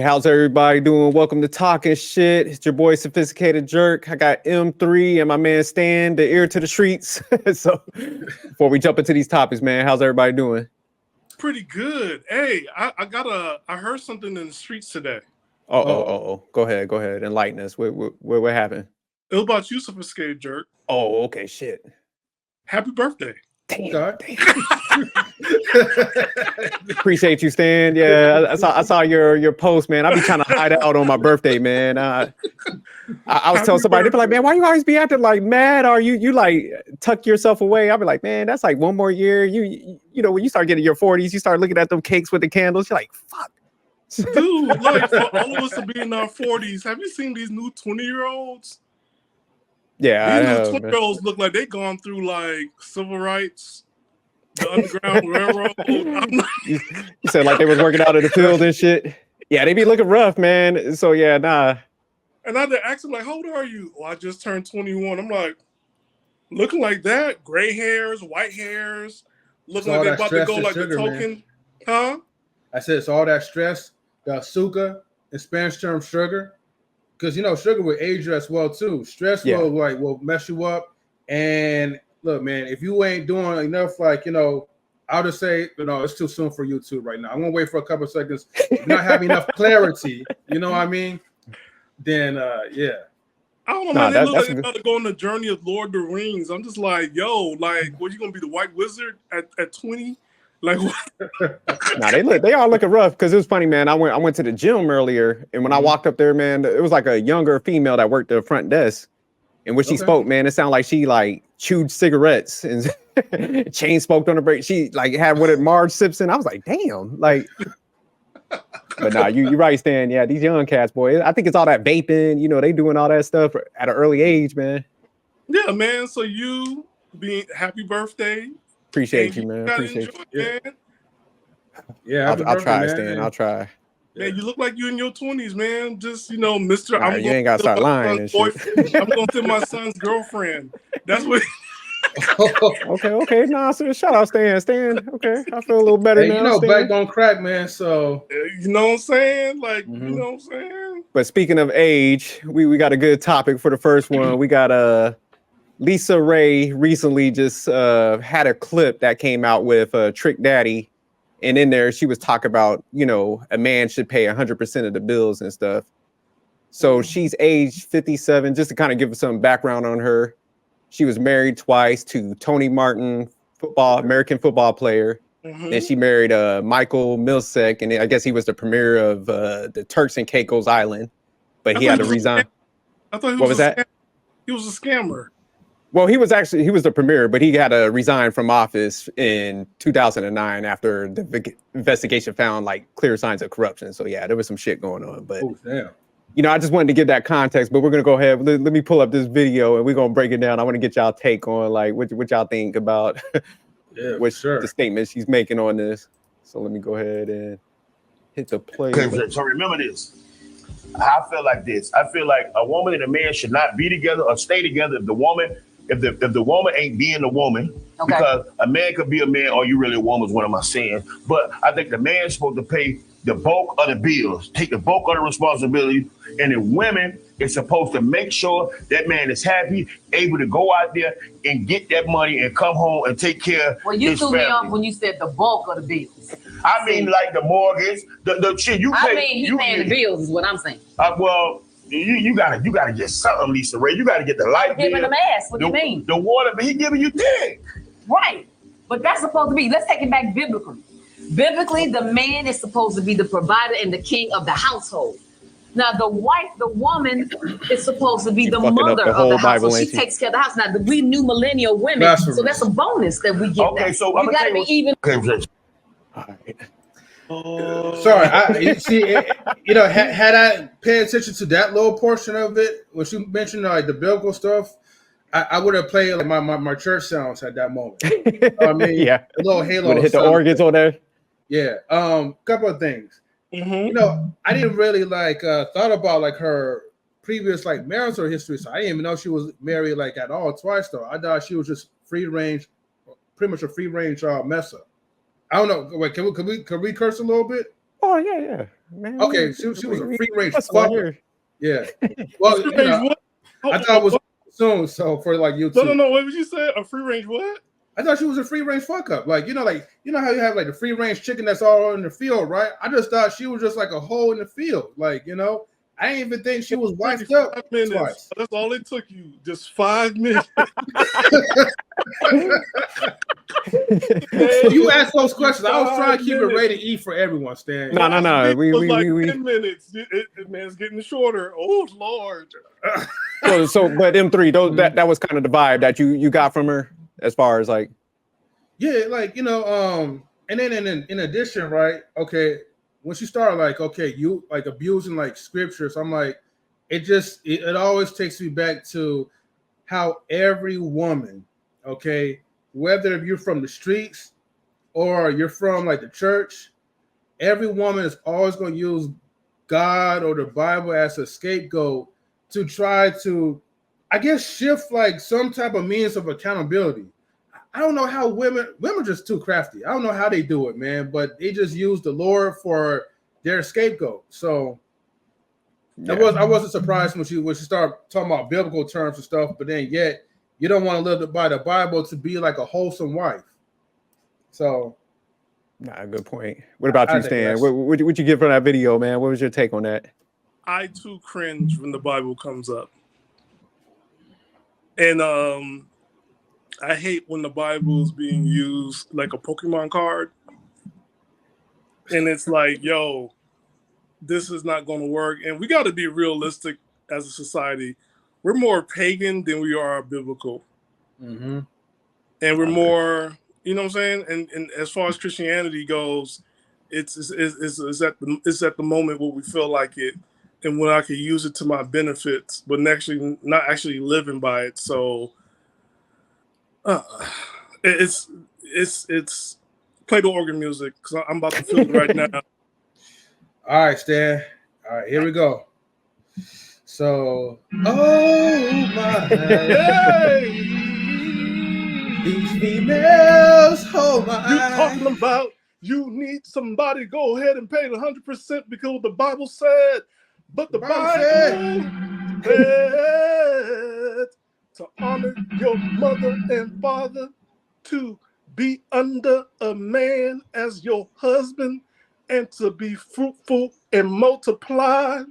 how's everybody doing? Welcome to Talking Shit. It's your boy Sophisticated Jerk. I got M3 and my man Stan, the ear to the streets. So before we jump into these topics, man, how's everybody doing? Pretty good. Hey, I heard something in the streets today. Oh. Go ahead. Enlighten us. What happened? It was about you, Sophisticated Jerk. Oh, okay, shit. Happy birthday. Damn. Appreciate you, Stan. Yeah, I saw your post, man. I be trying to hide out on my birthday, man. I was telling somebody, they be like, man, why you always be acting like mad? Or you like tuck yourself away? I'll be like, man, that's like one more year. You know, when you start getting your 40s, you start looking at them cakes with the candles. You're like, fuck. Dude, like for all of us to be in our 40s, have you seen these new 20-year-olds? Yeah, these new 20-year-olds look like they gone through like civil rights, the Underground Railroad. You said like they was working out in the field and shit. Yeah, they be looking rough, man. So yeah, nah. And I asked them like, how old are you? Oh, I just turned 21. I'm like, looking like that, gray hairs, white hairs, looking like they about to go like sugar, the token, man. Huh? I said it's all that stress, the azúcar, in Spanish term sugar. Because you know, sugar will age you as well too. Stress will mess you up. And look, man, if you ain't doing enough, like I'll just say, it's too soon for you too right now. I'm gonna wait for a couple of seconds. If you're not having enough clarity, you know what I mean? Then yeah. I don't know, man. They look like they're about to go on the journey of Lord of the Rings. I'm just like, yo, like, what, you gonna be the White Wizard at 20? Like, what? Nah, they all looking rough. Because it was funny, man. I went to the gym earlier, and when I walked up there, man, it was like a younger female that worked the front desk. And when she spoke, man, it sounded like she like chewed cigarettes and chain smoked on the break. She like had what Marge Simpson. I was like, damn, like. But nah, you right, Stan. Yeah, these young cats, boy. I think it's all that vaping. They doing all that stuff at an early age, man. Yeah, man. So you being happy birthday. Appreciate you, man. Appreciate you. Man. Yeah, I'll try, Stan. I'll try. Man, you look like you in your 20s, man. Just Mr. Right, you ain't gotta start lying and shit. I'm gonna send my son's girlfriend. That's what. Okay. Nah, so shout out Stan. Okay, I feel a little better now. Black don't crack, man. So you know what I'm saying? Like, you know what I'm saying? But speaking of age, we got a good topic for the first one. We got Lisa Raye recently just had a clip that came out with Trick Daddy. And in there, she was talking about, a man should pay 100% of the bills and stuff. So she's age 57, just to kind of give some background on her. She was married twice to Tony Martin, American football player. Then she married Michael Milsek, and I guess he was the premier of the Turks and Caicos Island. But he had to resign. I thought what was that? He was a scammer. Well, he was the premier, but he had to resign from office in 2009 after the investigation found like clear signs of corruption. So yeah, there was some shit going on. But I just wanted to give that context. But we're gonna go ahead. Let me pull up this video and we're gonna break it down. I want to get y'all take on like what y'all think about the statement she's making on this. So let me go ahead and hit the play. So remember this. I feel like this. I feel like a woman and a man should not be together or stay together if the woman ain't being the woman. Okay. Because a man could be a man or you really a woman is what am I saying. But I think the man's supposed to pay the bulk of the bills, take the bulk of the responsibility, and the women is supposed to make sure that man is happy, able to go out there and get that money and come home and take care of his family. Well, you threw me off when you said the bulk of the bills. I mean, like the mortgage, the shit you pay. I mean, he paying the bills is what I'm saying. Well, you gotta get something, Lisa Raye. You gotta get the light bill. Giving them ass. What do you mean? The water, but he giving you dick. Right, but that's supposed to be. Let's take it back biblically. Biblically, the man is supposed to be the provider and the king of the household. Now, the woman is supposed to be the mother of the household. She takes care of the house. Now, we new millennial women, so that's a bonus that we get. Okay, so you gotta be even. All right. Sorry, had I paid attention to that little portion of it, when she mentioned like the biblical stuff, I would have played like my church sounds at that moment. I mean, yeah, a little halo. Would have hit the organs on there. Yeah. Couple of things. I didn't really thought about like her previous like marital history, so I didn't even know she was married like at all twice though. I thought she was just free range, pretty much a free range messer. I don't know. Wait, can we curse a little bit? Oh yeah. Man, Okay, she was a free range fucker. fucker. Yeah. Well, you know, I thought it was soon. So for like YouTube. No. What would you say? A free range what? I thought she was a free range fuck up. Like you know how you have like the free range chicken that's all in the field, right? I just thought she was just like a hole in the field. Like I didn't even think she was wifed up twice. That's all it took you. Just 5 minutes. You asked those questions. I was trying to keep it rated E for everyone, Stan. No. We 10 minutes. Man's getting shorter. Oh Lord. But M3, that was kind of the vibe that you got from her as far as like. Yeah, like and then in addition, right? Okay, when she started like, okay, you like abusing like scriptures, I'm like, it always takes me back to how every woman, okay, whether you're from the streets or you're from like the church, every woman is always going to use God or the Bible as a scapegoat to try to, I guess, shift like some type of means of accountability. I don't know how women are just too crafty. I don't know how they do it, man, but they just use the Lord for their scapegoat. So I wasn't surprised when she started talking about biblical terms and stuff, but then yet you don't want to live by the Bible to be like a wholesome wife. So, good point. What about you, Stan? What you give from that video, man? What was your take on that? I too cringe when the Bible comes up, and I hate when the Bible is being used like a Pokemon card, and it's like, yo, this is not going to work, and we got to be realistic as a society. We're more pagan than we are biblical, and we're more, you know what I'm saying. And as far as Christianity goes, it's at the moment where we feel like it, and when I can use it to my benefits, but actually not actually living by it. So it's play the organ music because I'm about to feel it right now. All right, Stan. All right, here we go. So, oh my, these females, oh my. You talking about you need somebody? Go ahead and pay the 100% because the Bible said. But the Bible said to honor your mother and father, to be under a man as your husband, and to be fruitful and multiply.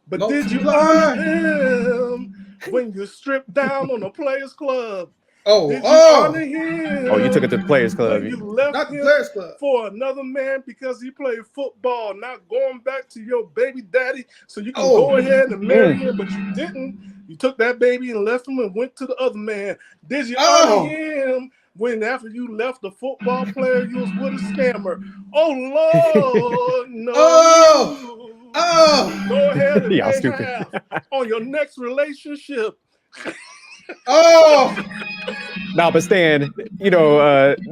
But did you honor him when you stripped down on a Players Club? Did you honor him? Oh, you took it to the Players Club. When you left him for another man because he played football, not going back to your baby daddy so you can go ahead and marry him, but you didn't. You took that baby and left him and went to the other man. Did you honor him when after you left the football player, you was with a scammer? Oh, Lord, no. Go ahead and pay half on your next relationship. But Stan,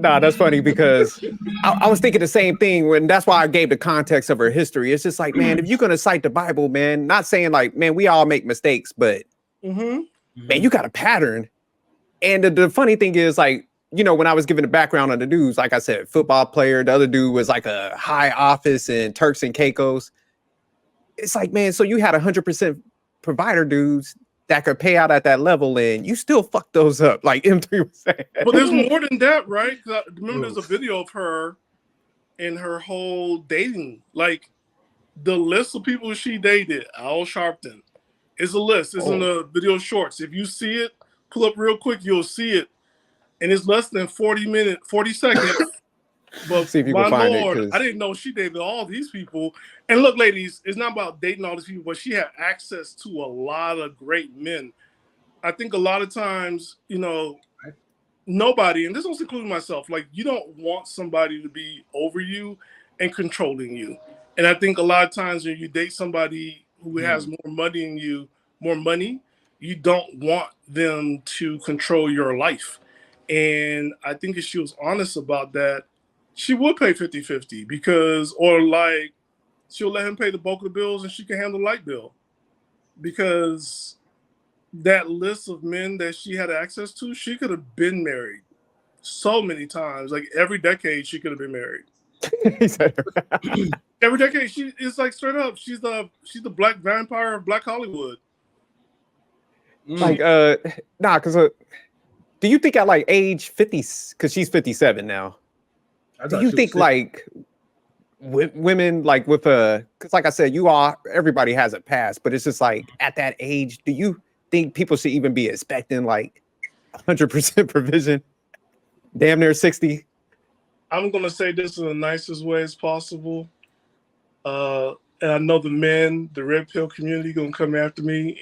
that's funny because I was thinking the same thing that's why I gave the context of her history. It's just like, man, if you're going to cite the Bible, man, not saying like, man, we all make mistakes, but man, you got a pattern. And the funny thing is like, when I was giving the background on the dudes, like I said, football player, the other dude was like a high office in Turks and Caicos. It's like, man, so you had 100% provider dudes that could pay out at that level, and you still fuck those up, like M3 was saying. But there's more than that, right? I remember there's a video of her and her whole dating, like the list of people she dated. Al Sharpton is a list. It's in the video shorts. If you see it, pull up real quick, you'll see it, and it's less than 40 seconds. But see if you my can find Lord, it, I didn't know she dated all these people. And look, ladies, it's not about dating all these people, but she had access to a lot of great men. I think a lot of times, nobody, and this also including myself, like you don't want somebody to be over you and controlling you. And I think a lot of times when you date somebody who has more money, you don't want them to control your life. And I think if she was honest about that, she would pay 50-50 or like she'll let him pay the bulk of the bills and she can handle the light bill. Because that list of men that she had access to, she could have been married so many times. Like every decade she could have been married. He said, Every decade, she is like straight up. She's the black vampire of Black Hollywood. like, nah, because do you think at like age 50, because she's 57 now, do you think like women like with because like I said, everybody has a past, but it's just like at that age, do you think people should even be expecting like 100% provision? Damn near 60. I'm gonna say this in the nicest way as possible. And I know the men, the red pill community, gonna come after me,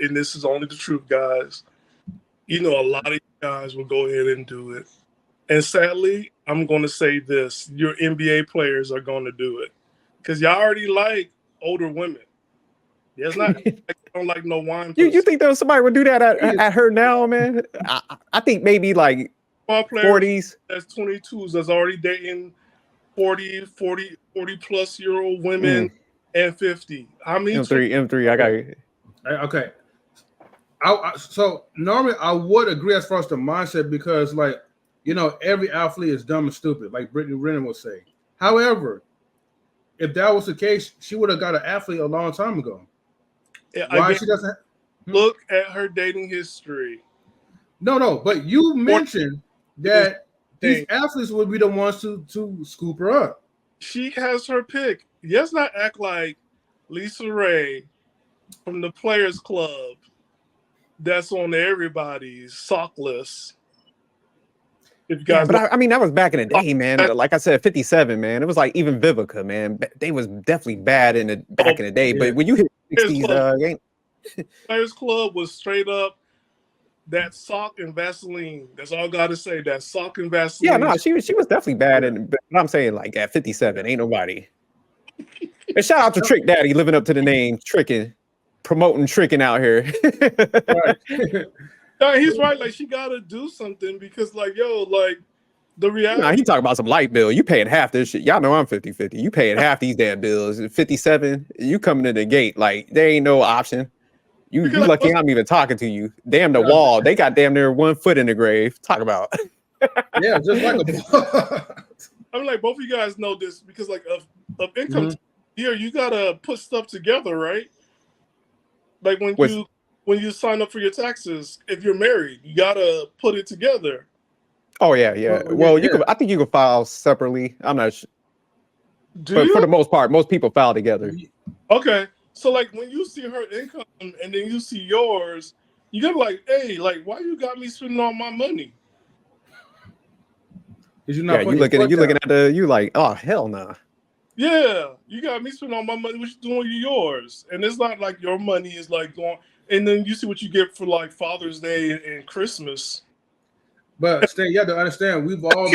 and this is only the truth, guys. You know, a lot of you guys will go ahead and do it. And sadly, I'm gonna say this: your NBA players are gonna do it because y'all already like older women. There's not I don't like no wine. You think that somebody would do that at her now, man? I think maybe like 40s. That's 22s that's already dating 40 plus year old women and 50. How many? M3. I got it. Okay. So normally I would agree as far as the mindset because, like, you know, every athlete is dumb and stupid, like Brittany Renner would say. However, if that was the case, she would have got an athlete a long time ago. Yeah, why she doesn't look at her dating history? No, but you mentioned that these athletes would be the ones to scoop her up. She has her pick. Let's not act like Lisa Raye from the Players Club that's on everybody's sock list. If you guys but I mean, that was back in the day, man. Like I said, 57, man. It was like even Vivica, man. They was definitely bad back in the day. But when you hit 60s, Players Club was straight up that sock and Vaseline. That's all I gotta say. That sock and Vaseline. Yeah, no, she was definitely bad. But I'm saying, like, at 57, ain't nobody. And shout out to Trick Daddy living up to the name, promoting tricking out here. Right. No, he's right. Like, she gotta do something because, like, like the reality. Nah, he talking about some light bill. You paying half this shit. Y'all know I'm 50-50. You paying half these damn bills. 57, you coming to the gate. Like, there ain't no option. You lucky I'm even talking to you. Damn the wall. They got damn near 1 foot in the grave. Talk about. Yeah, just like a I'm like, both of you guys know this because, like, of income here, you gotta put stuff together, right? Like when you sign up for your taxes, if you're married, you gotta put it together. Oh yeah. Well, you could. I think you can file separately. I'm not sure. But for the most part, most people file together. Okay, so like when you see her income and then you see yours, you gotta like, hey, like, why you got me spending all my money? You looking at you like, oh hell no. Nah. Yeah, you got me spending all my money. What you doing with yours? And it's not like your money is like going. And then you see what you get for like Father's Day and Christmas. But Stan, you have to understand, we've all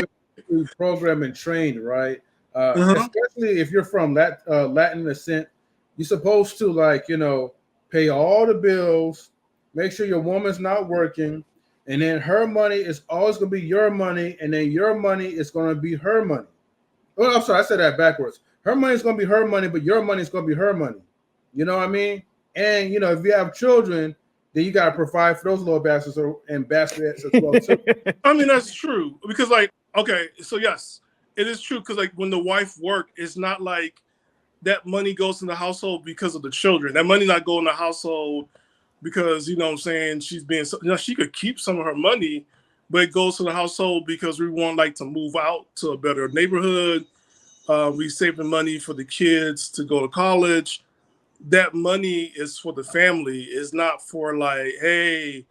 been programmed and trained, right? Especially if you're from Latin descent, you're supposed to, like, you know, pay all the bills, make sure your woman's not working, and then her money is always going to be your money, and then your money is going to be her money. Oh, I'm sorry, I said that backwards. Her money is going to be her money, but your money is going to be her money. You know what I mean? And, you know, if you have children, then you got to provide for those little bastards and bastards as well, too. I mean, that's true. Because, like, okay, so yes, it is true. Because, like, when the wife works, it's not like that money goes in the household because of the children. That money not go in the household because, you know what I'm saying, she's being, you know, she could keep some of her money, but it goes to the household because we want, like, to move out to a better neighborhood. We saving money for the kids to go to college. That money is for the family. It's not for like, hey,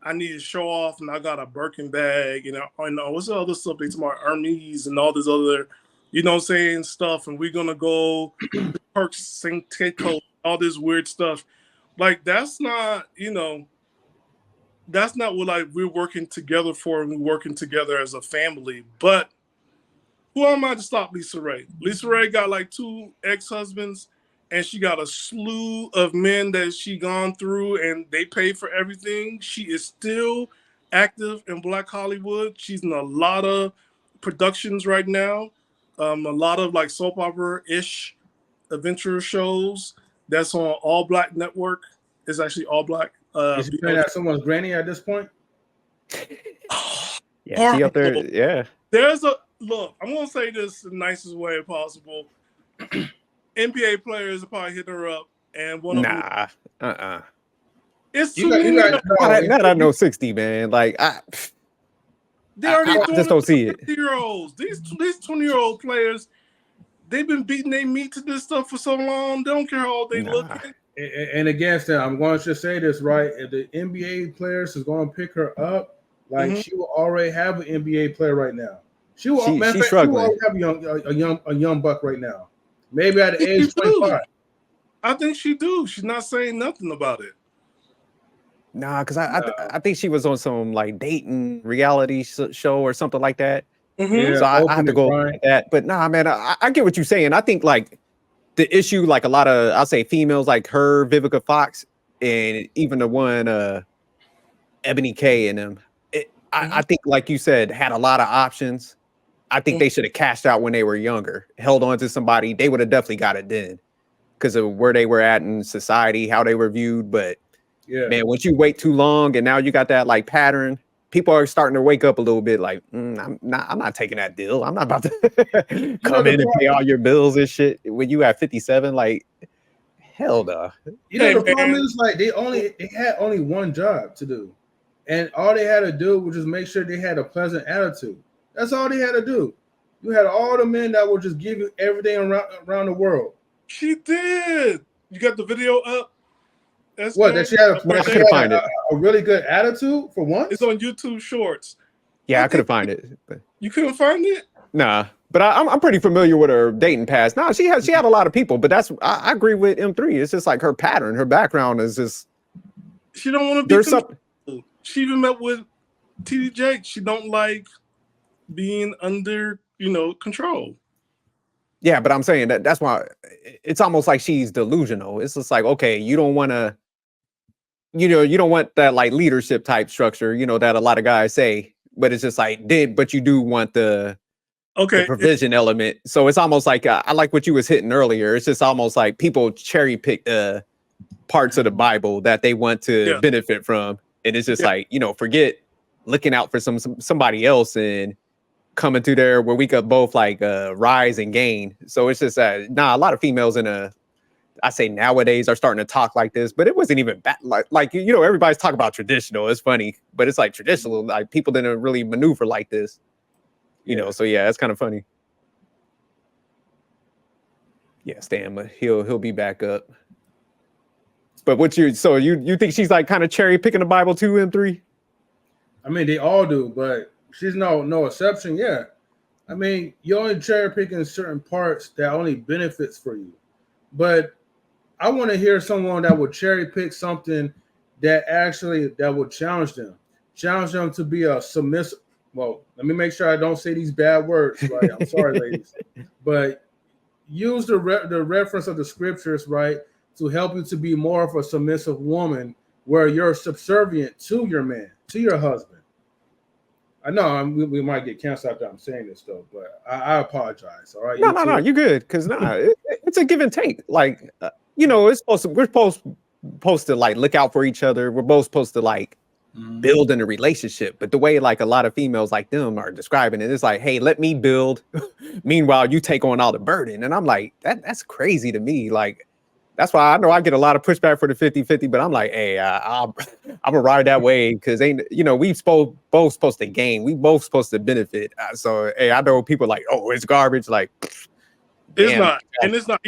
I need to show off and I got a Birkin bag, and I know what's the other stuff they talk about, Hermes and all this other, you know what I'm saying, stuff, and we're gonna go Perks, St. Tico, all this weird stuff. Like, that's not, you know, that's not what like we're working together for, and we're working together as a family. But who am I to stop Lisa Raye? Lisa Raye got like 2 ex-husbands, and she got a slew of men that she gone through, and they pay for everything. She is still active in Black Hollywood. She's in a lot of productions right now, a lot of like soap opera-ish adventure shows. That's on All Black Network. It's actually All Black. Is she playing at someone's granny at this point? Yeah, she up there. Yeah. There's look, I'm gonna say this the nicest way possible. NBA players will probably hit her up, and one of them. Nah. It's You too got, you many. got Now that I know 60, man. Like They already I doing just it don't with see the it. 50-year-olds. These 20-year-old players, they've been beating their meat to this stuff for so long. They don't care how old they look. and against that, I'm going to just say this, right? If the NBA players is going to pick her up, like she will already have an NBA player right now. She will, She's she will struggling. already have a young buck right now. Maybe at the I think age she do. 25. I think she do. She's not saying nothing about it. Nah, because I think she was on some like dating reality show or something like that. Yeah, So I have to go with that. But nah, man, I get what you're saying. I think like the issue, like a lot of, I'll say females like her, Vivica Fox, and even the one Ebony K and them. I think, like you said, had a lot of options. I think they should have cashed out when they were younger, held on to somebody. They would have definitely got it then because of where they were at in society, how they were viewed. But yeah, man, once you wait too long and now you got that like pattern, people are starting to wake up a little bit like, I'm not taking that deal. I'm not about to come in and pay all your bills and shit when you at 57. Like, hell no. You know, the problem is like they had only one job to do. And all they had to do was just make sure they had a pleasant attitude. That's all they had to do. You had all the men that would just give you everything around the world. She did. You got the video up? That's what? That she had a really good attitude for once? It's on YouTube Shorts. Yeah, I couldn't find it. You couldn't find it? Nah. But I'm pretty familiar with her dating past. No, she had a lot of people, but I agree with M3. It's just like her pattern, her background is just. She don't want to be. She even met with TD Jakes. She don't like being under, control. Yeah, but I'm saying that's why it's almost like she's delusional. It's just like, okay, you don't want to, you don't want that like leadership type structure, that a lot of guys say, but it's just like, but you do want the provision element. So it's almost like, I like what you was hitting earlier. It's just almost like people cherry pick parts of the Bible that they want to benefit from. And it's just like, forget looking out for somebody else and coming through there where we could both like rise and gain. So it's just a lot of females I say nowadays are starting to talk like this, but it wasn't even bad. Like everybody's talking about traditional. It's funny, but it's like traditional. Like people didn't really maneuver like this, So yeah, it's kind of funny. Yeah, Stan, but he'll be back up. But you think she's like kind of cherry picking the Bible too, M3? I mean, they all do, but she's no exception. Yeah, I mean, you're only cherry picking certain parts that only benefits for you. But I want to hear someone that would cherry pick something that would challenge them to be a submissive. Well, let me make sure I don't say these bad words. Right, I'm sorry, ladies, but use the reference of the scriptures, right, to help you to be more of a submissive woman, where you're subservient to your man, to your husband. I know we might get canceled after I'm saying this though, but I apologize. All right. No, you're good. Because it's a give and take. Like we're supposed to like look out for each other. We're both supposed to like build in a relationship. But the way like a lot of females like them are describing it, it's like, hey, let me build. Meanwhile, you take on all the burden. And I'm like, that's crazy to me. Like, that's why I know I get a lot of pushback for the 50-50, but I'm like, hey, I'm gonna ride that way because we both supposed to gain. We both supposed to benefit. So hey, I know people like, oh, it's garbage. Like, it's not, and it's not.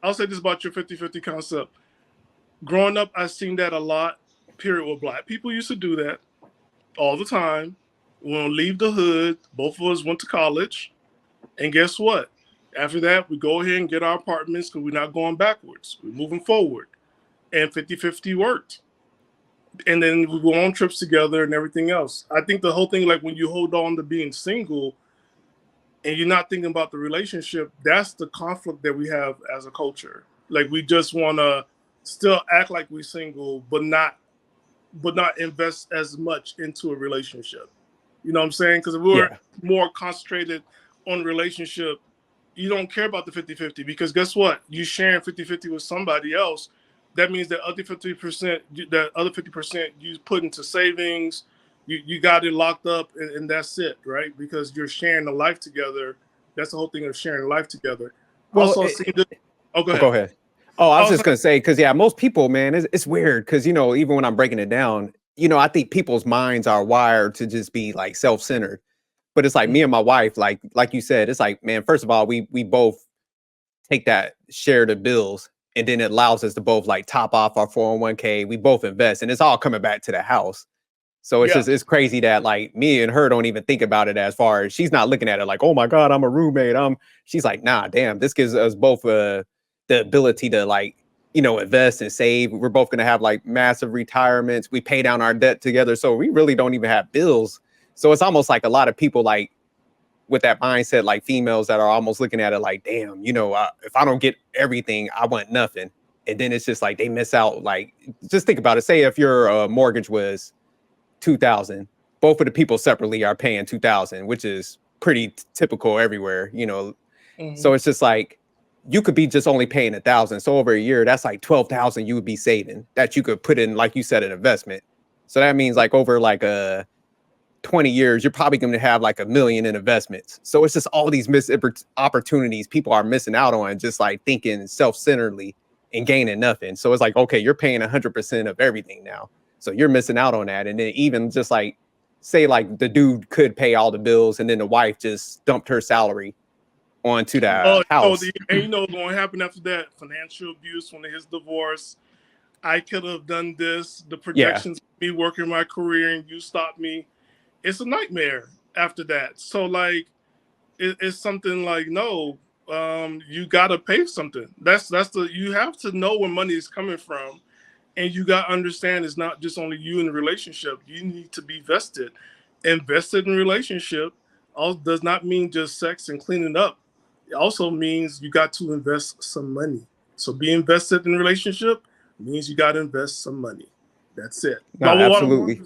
I'll say this about your 50-50 concept. Growing up, I've seen that a lot. Period. With black people used to do that all the time. We'll leave the hood. Both of us went to college, and guess what? After that, we go ahead and get our apartments because we're not going backwards. We're moving forward. And 50-50 worked. And then we go on trips together and everything else. I think the whole thing, like when you hold on to being single and you're not thinking about the relationship, that's the conflict that we have as a culture. Like we just want to still act like we're single, but not invest as much into a relationship. You know what I'm saying? Because if we're more concentrated on relationship, you don't care about the 50-50 because guess what? You sharing 50-50 with somebody else. That means that other 50%, that other 50% you put into savings, you got it locked up, and that's it, right? Because you're sharing a life together. That's the whole thing of sharing life together. Well, Also, seen this. Oh, go ahead. go ahead. Oh, I was I was just gonna say, because most people, man, it's weird because even when I'm breaking it down, I think people's minds are wired to just be like self-centered. But it's like me and my wife, like you said, it's like, man, first of all, we both take that share the bills, and then it allows us to both like top off our 401k. We both invest, and it's all coming back to the house. So it's just it's crazy that like me and her don't even think about it as far as she's not looking at it like, oh my God, I'm a roommate. She's like, nah, damn, this gives us both the ability to like, invest and save. We're both gonna have like massive retirements. We pay down our debt together. So we really don't even have bills. So it's almost like a lot of people like with that mindset, like females that are almost looking at it like, damn, if I don't get everything, I want nothing. And then it's just like they miss out. Like, just think about it. Say if your mortgage was 2,000, both of the people separately are paying 2,000, which is pretty typical everywhere, So it's just like you could be just only paying 1,000. So over a year, that's like 12,000 you would be saving that you could put in, like you said, an investment. So that means like over like 20 years, you're probably going to have like $1 million in investments. So it's just all these missed opportunities people are missing out on, just like thinking self-centeredly and gaining nothing. So it's like, okay, you're paying 100% of everything now. So you're missing out on that. And then even just like, say like the dude could pay all the bills and then the wife just dumped her salary onto the house. And you know what's going to happen after that? Financial abuse when his divorce. I could have done this. The projections of me working my career and you stopped me. It's a nightmare after that. So like, it's something like, no, you got to pay something. You have to know where money is coming from. And you got to understand it's not just only you in the relationship. You need to be vested. Invested in a relationship does not mean just sex and cleaning up. It also means you got to invest some money. So be invested in a relationship means you got to invest some money. That's it. No, absolutely.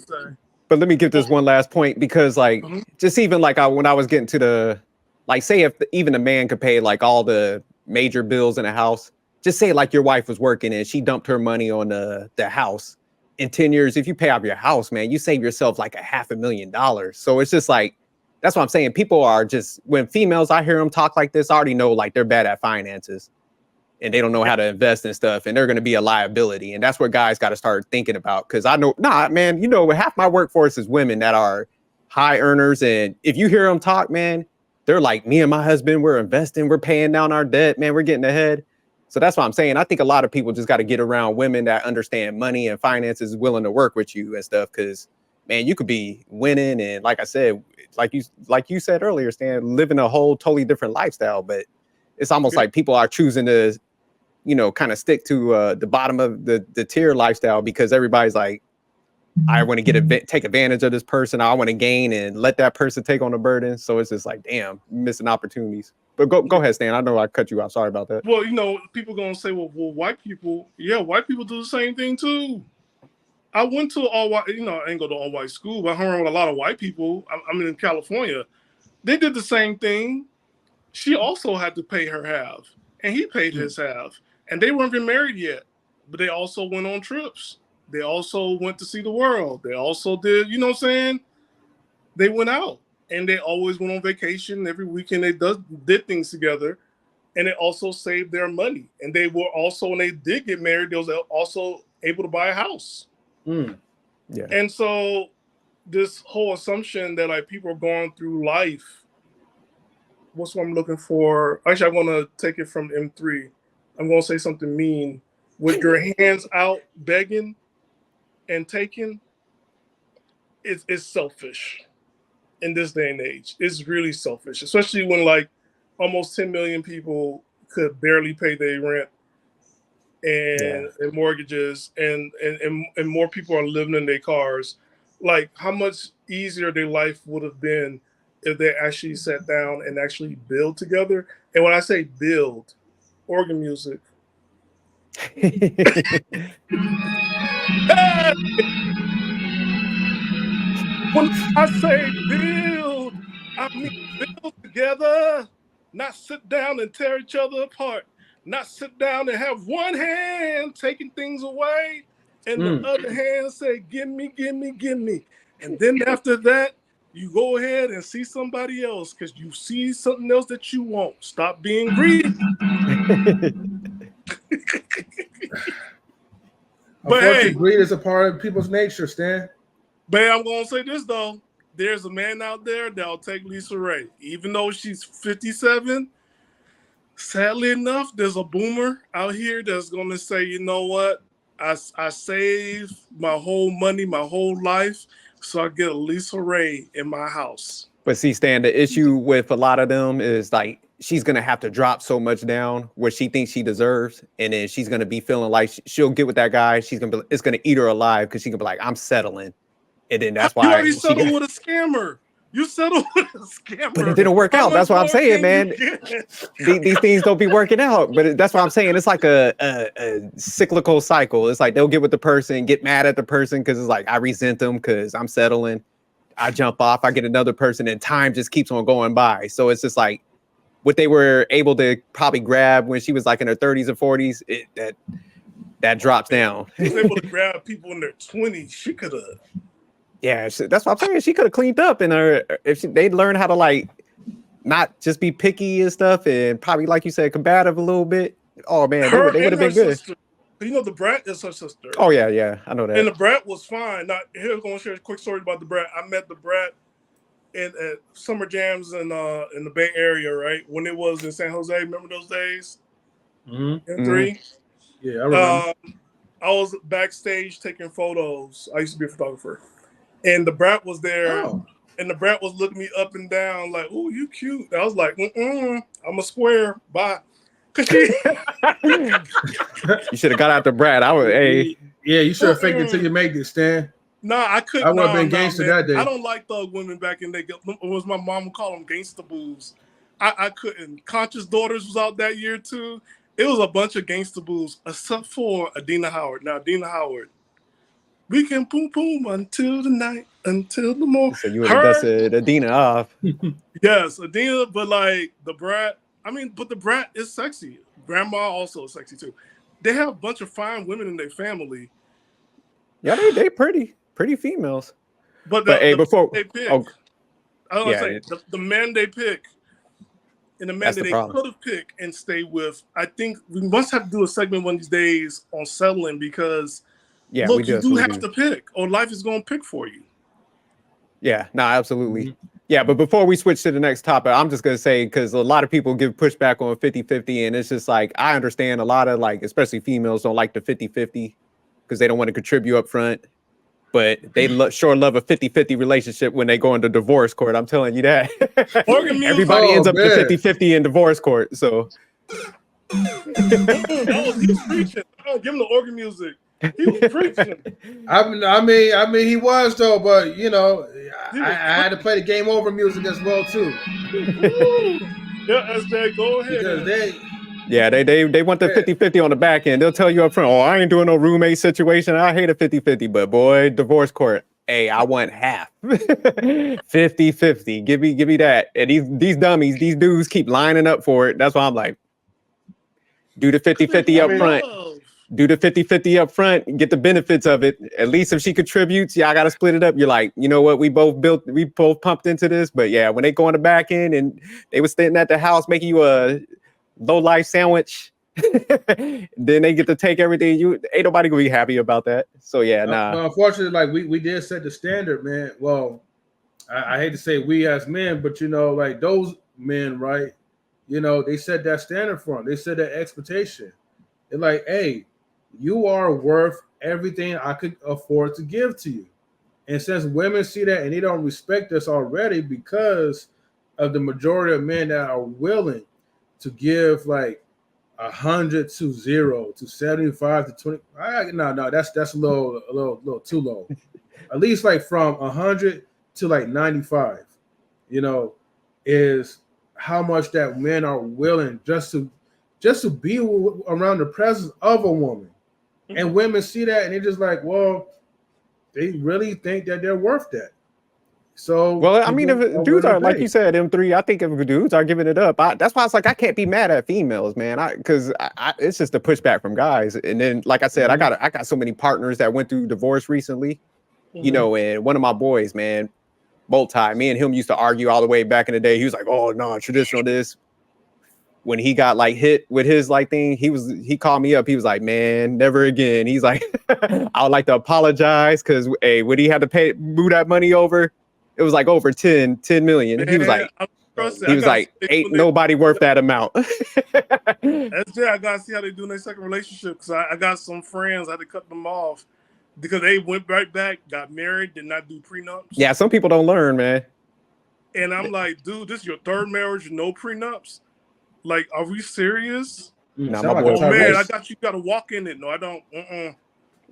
But let me give this one last point because like, just even like when I was getting to the, like say if even a man could pay like all the major bills in a house, just say like your wife was working and she dumped her money on the house. In 10 years, if you pay off your house, man, you save yourself like $500,000. So it's just like, that's what I'm saying. People are just, when females, I hear them talk like this, I already know like they're bad at finances and they don't know how to invest and stuff. And they're going to be a liability. And that's what guys got to start thinking about. Cause I know, man, half my workforce is women that are high earners. And if you hear them talk, man, they're like, me and my husband, we're investing, we're paying down our debt, man, we're getting ahead. So that's what I'm saying. I think a lot of people just got to get around women that understand money and finances, willing to work with you and stuff. Cause man, you could be winning. And like I said, like you said earlier, Stan, living a whole totally different lifestyle, but it's almost like people are choosing to, kind of stick to the bottom of the tier lifestyle because everybody's like, I want to take advantage of this person. I want to gain and let that person take on the burden. So it's just like, damn, missing opportunities. But go ahead, Stan. I know I cut you off. Sorry about that. Well, people going to say, well, white people do the same thing too. I went to all white, I ain't go to all white school, but I hung around with a lot of white people. I'm in California. They did the same thing. She also had to pay her half, and he paid his half. And they weren't even married yet, but they also went on trips. They also went to see the world. They also did, you know what I'm saying? They went out, and they always went on vacation. Every weekend they did things together, and it also saved their money. And they were also, when they did get married, they was also able to buy a house. Yeah. And so this whole assumption that like people are going through life, what's what I'm looking for? Actually, I'm going to take it from M3. I'm going to say something mean. With your hands out begging and taking, it's selfish in this day and age. It's really selfish, especially when like almost 10 million people could barely pay their rent and mortgages and more people are living in their cars. Like how much easier their life would have been if they actually sat down and actually build together. And when I say build, organ music. When I say build, I mean build together, not sit down and tear each other apart, not sit down and have one hand taking things away and the other hand say, give me, give me, give me. And then after that, you go ahead and see somebody else because you see something else that you want. Stop being greedy. But Unfortunately, hey, greed is a part of people's nature, Stan. but I'm gonna say this though: there's a man out there that'll take Lisa Raye, even though she's 57. Sadly enough, there's a boomer out here that's gonna say, you know what? I saved my whole money, my whole life, so I get a Lisa Raye in my house. But see, Stan, the issue with a lot of them is like she's gonna have to drop so much down what she thinks she deserves, and then she's gonna be feeling like she'll get with that guy. She's gonna be, it's gonna eat her alive because she can be like, I'm settling, and then that's You why already settled with a scammer. You settled with a scammer. But it didn't work out. That's what I'm saying, man. These things don't be working out. But that's what I'm saying. It's like a cyclical cycle. It's like they'll get with the person, get mad at the person because it's like I resent them because I'm settling. I jump off, I get another person, and time just keeps on going by. So it's just like what they were able to probably grab when she was like in her 30s or 40s, that drops down. She was able to grab people in their 20s. She could have. Yeah, that's what I'm saying. She could have cleaned up in her if they'd learn how to like not just be picky and stuff, and probably like you said, combative a little bit. Oh man, they would have been good. Sister, you know, the Brat is her sister. Oh yeah, I know that. And the Brat was fine. Now here's going to share a quick story about the Brat. I met the Brat at summer jams in the Bay Area, right when it was in San Jose. Remember those days? Mm-hmm. Three. Yeah, I remember. I was backstage taking photos. I used to be a photographer. And the Brat was there, and the Brat was looking me up and down like, "Oh, you cute." I was like, I'm a square. Bye. You should have got out the Brat. I was, hey. Yeah, you should have faked it till you make it, Stan. Nah, I couldn't. I would have been gangster that day. I don't like thug women back in the day. It was my mom would call them gangster boos. I couldn't. Conscious Daughters was out that year too. It was a bunch of gangster boos, except for Adina Howard. Now, Adina Howard. We can boom boom until the night, until the morning. So you would have dusted Adina off. Yes, Adina, but like the Brat. I mean, but the Brat is sexy. Grandma also is sexy too. They have a bunch of fine women in their family. Yeah, they pretty females. But hey, before they pick, the men they pick, and the men that they could have picked and stay with. I think we must have to do a segment one of these days on settling because. Yeah, look, you do have to pick, or life is going to pick for you. Yeah, no, absolutely. Yeah, but before we switch to the next topic, I'm just going to say, because a lot of people give pushback on 50-50, and it's just like, I understand a lot of, like, especially females don't like the 50-50 because they don't want to contribute up front, but they sure love a 50-50 relationship when they go into divorce court. I'm telling you that. Everybody ends up to 50-50 in divorce court, so. He's preaching. Give him the organ music. He was preaching. I mean, he was though, but you know, I had to play the game over music as well too. Yeah, SJ, go ahead. They want the 50-50 on the back end. They'll tell you up front, oh, I ain't doing no roommate situation. I hate a 50-50, but boy, divorce court. Hey, I want half. 50-50. Give me that. And these dummies, these dudes keep lining up for it. That's why I'm like, do the 50-50 up front. Do the 50-50 up front and get the benefits of it. At least if she contributes, I got to split it up. You're like, you know what? We both pumped into this. But yeah, when they go on the back end and they were sitting at the house making you a low life sandwich, then they get to take everything. Ain't nobody gonna be happy about that. So yeah, nah. Well, unfortunately, like we did set the standard, man. Well, I hate to say we as men, but you know, like those men, right? You know, they set that standard for them. They set that expectation. They're like, hey, you are worth everything I could afford to give to you. And since women see that and they don't respect us already because of the majority of men that are willing to give like 100 to 0 to 75 to 20. No, that's a little too low. At least like from 100 to like 95, you know, is how much that men are willing just to be around the presence of a woman. And women see that and they're just like, well, they really think that they're worth that. So, well, I mean, if dudes are, like you said, M3, I think if dudes are giving it up, that's why it's like, I can't be mad at females, man. Because it's just a pushback from guys. And then, like I said, I got so many partners that went through divorce recently. you know, and one of my boys, man, me and him used to argue all the way back in the day. He was like, oh no, traditional this. When he got like hit with his like thing, he called me up. He was like, man, never again. He's like, I would like to apologize because when he had to move that money over, it was like over 10 million. Man, he was like, ain't nobody worth that amount. That's I gotta see how they do in their second relationship, because I got some friends, I had to cut them off because they went right back, got married, did not do prenups. Yeah, some people don't learn, man. And I'm like, dude, this is your third marriage, no prenups? Like, are we serious? Nah, my boy, man, I got you got to walk in it. No, I don't.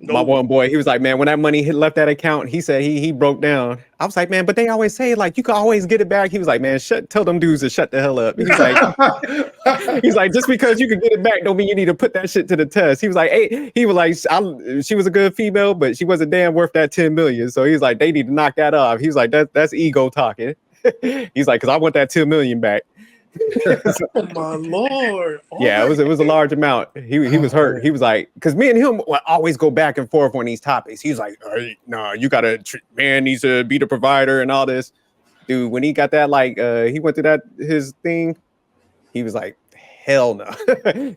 Nope. My one boy, he was like, man, when that money left that account, he said he broke down. I was like, man, but they always say like you can always get it back. He was like, man, tell them dudes to shut the hell up. He's like, just because you can get it back don't mean you need to put that shit to the test. He was like, hey, she was a good female, but she wasn't damn worth that 10 million. So he's like, they need to knock that off. He was like, that's ego talking. He's like, because I want that 10 million back. Oh my lord! Yeah, it was a large amount. He was hurt. He was like, because me and him always go back and forth on these topics. He's like, hey, no, you gotta man needs to be the provider and all this. Dude, when he got that, like, he went through his thing. He was like, hell no.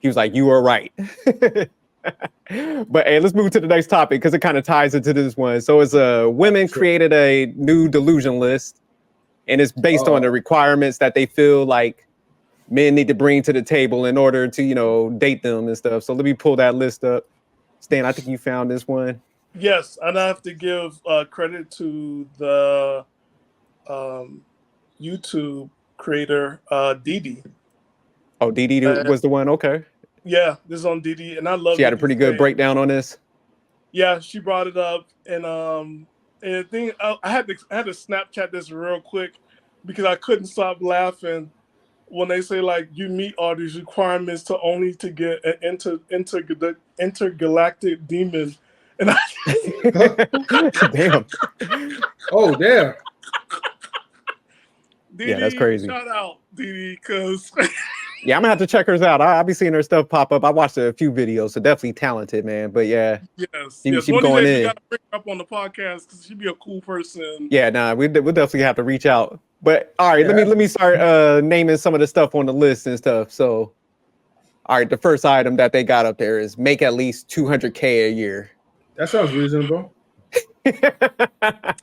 He was like, you were right. But hey, let's move to the next topic because it kind of ties into this one. So it's women created a new delusion list. And it's based on the requirements that they feel like men need to bring to the table in order to, you know, date them and stuff. So let me pull that list up. Stan, I think you found this one. Yes, and I have to give credit to the YouTube creator, Didi. Oh, Didi was the one? Okay. Yeah, this is on Didi, and I love it. She had a pretty good breakdown on this. Yeah, she brought it up, and the thing, I had to Snapchat this real quick because I couldn't stop laughing when they say like you meet all these requirements to get an intergalactic demon, and damn. Oh damn. Didi, yeah, that's crazy. Shout out Didi, because yeah, I'm gonna have to check hers out. I'll be seeing her stuff pop up. I watched a few videos, so definitely talented, man. But yeah, yes, she one going day in. You gotta bring her up on the podcast because she'd be a cool person. Yeah, nah, we'll definitely have to reach out. But all right, let me start naming some of the stuff on the list and stuff. So, all right, the first item that they got up there is make at least $200K a year. That sounds reasonable.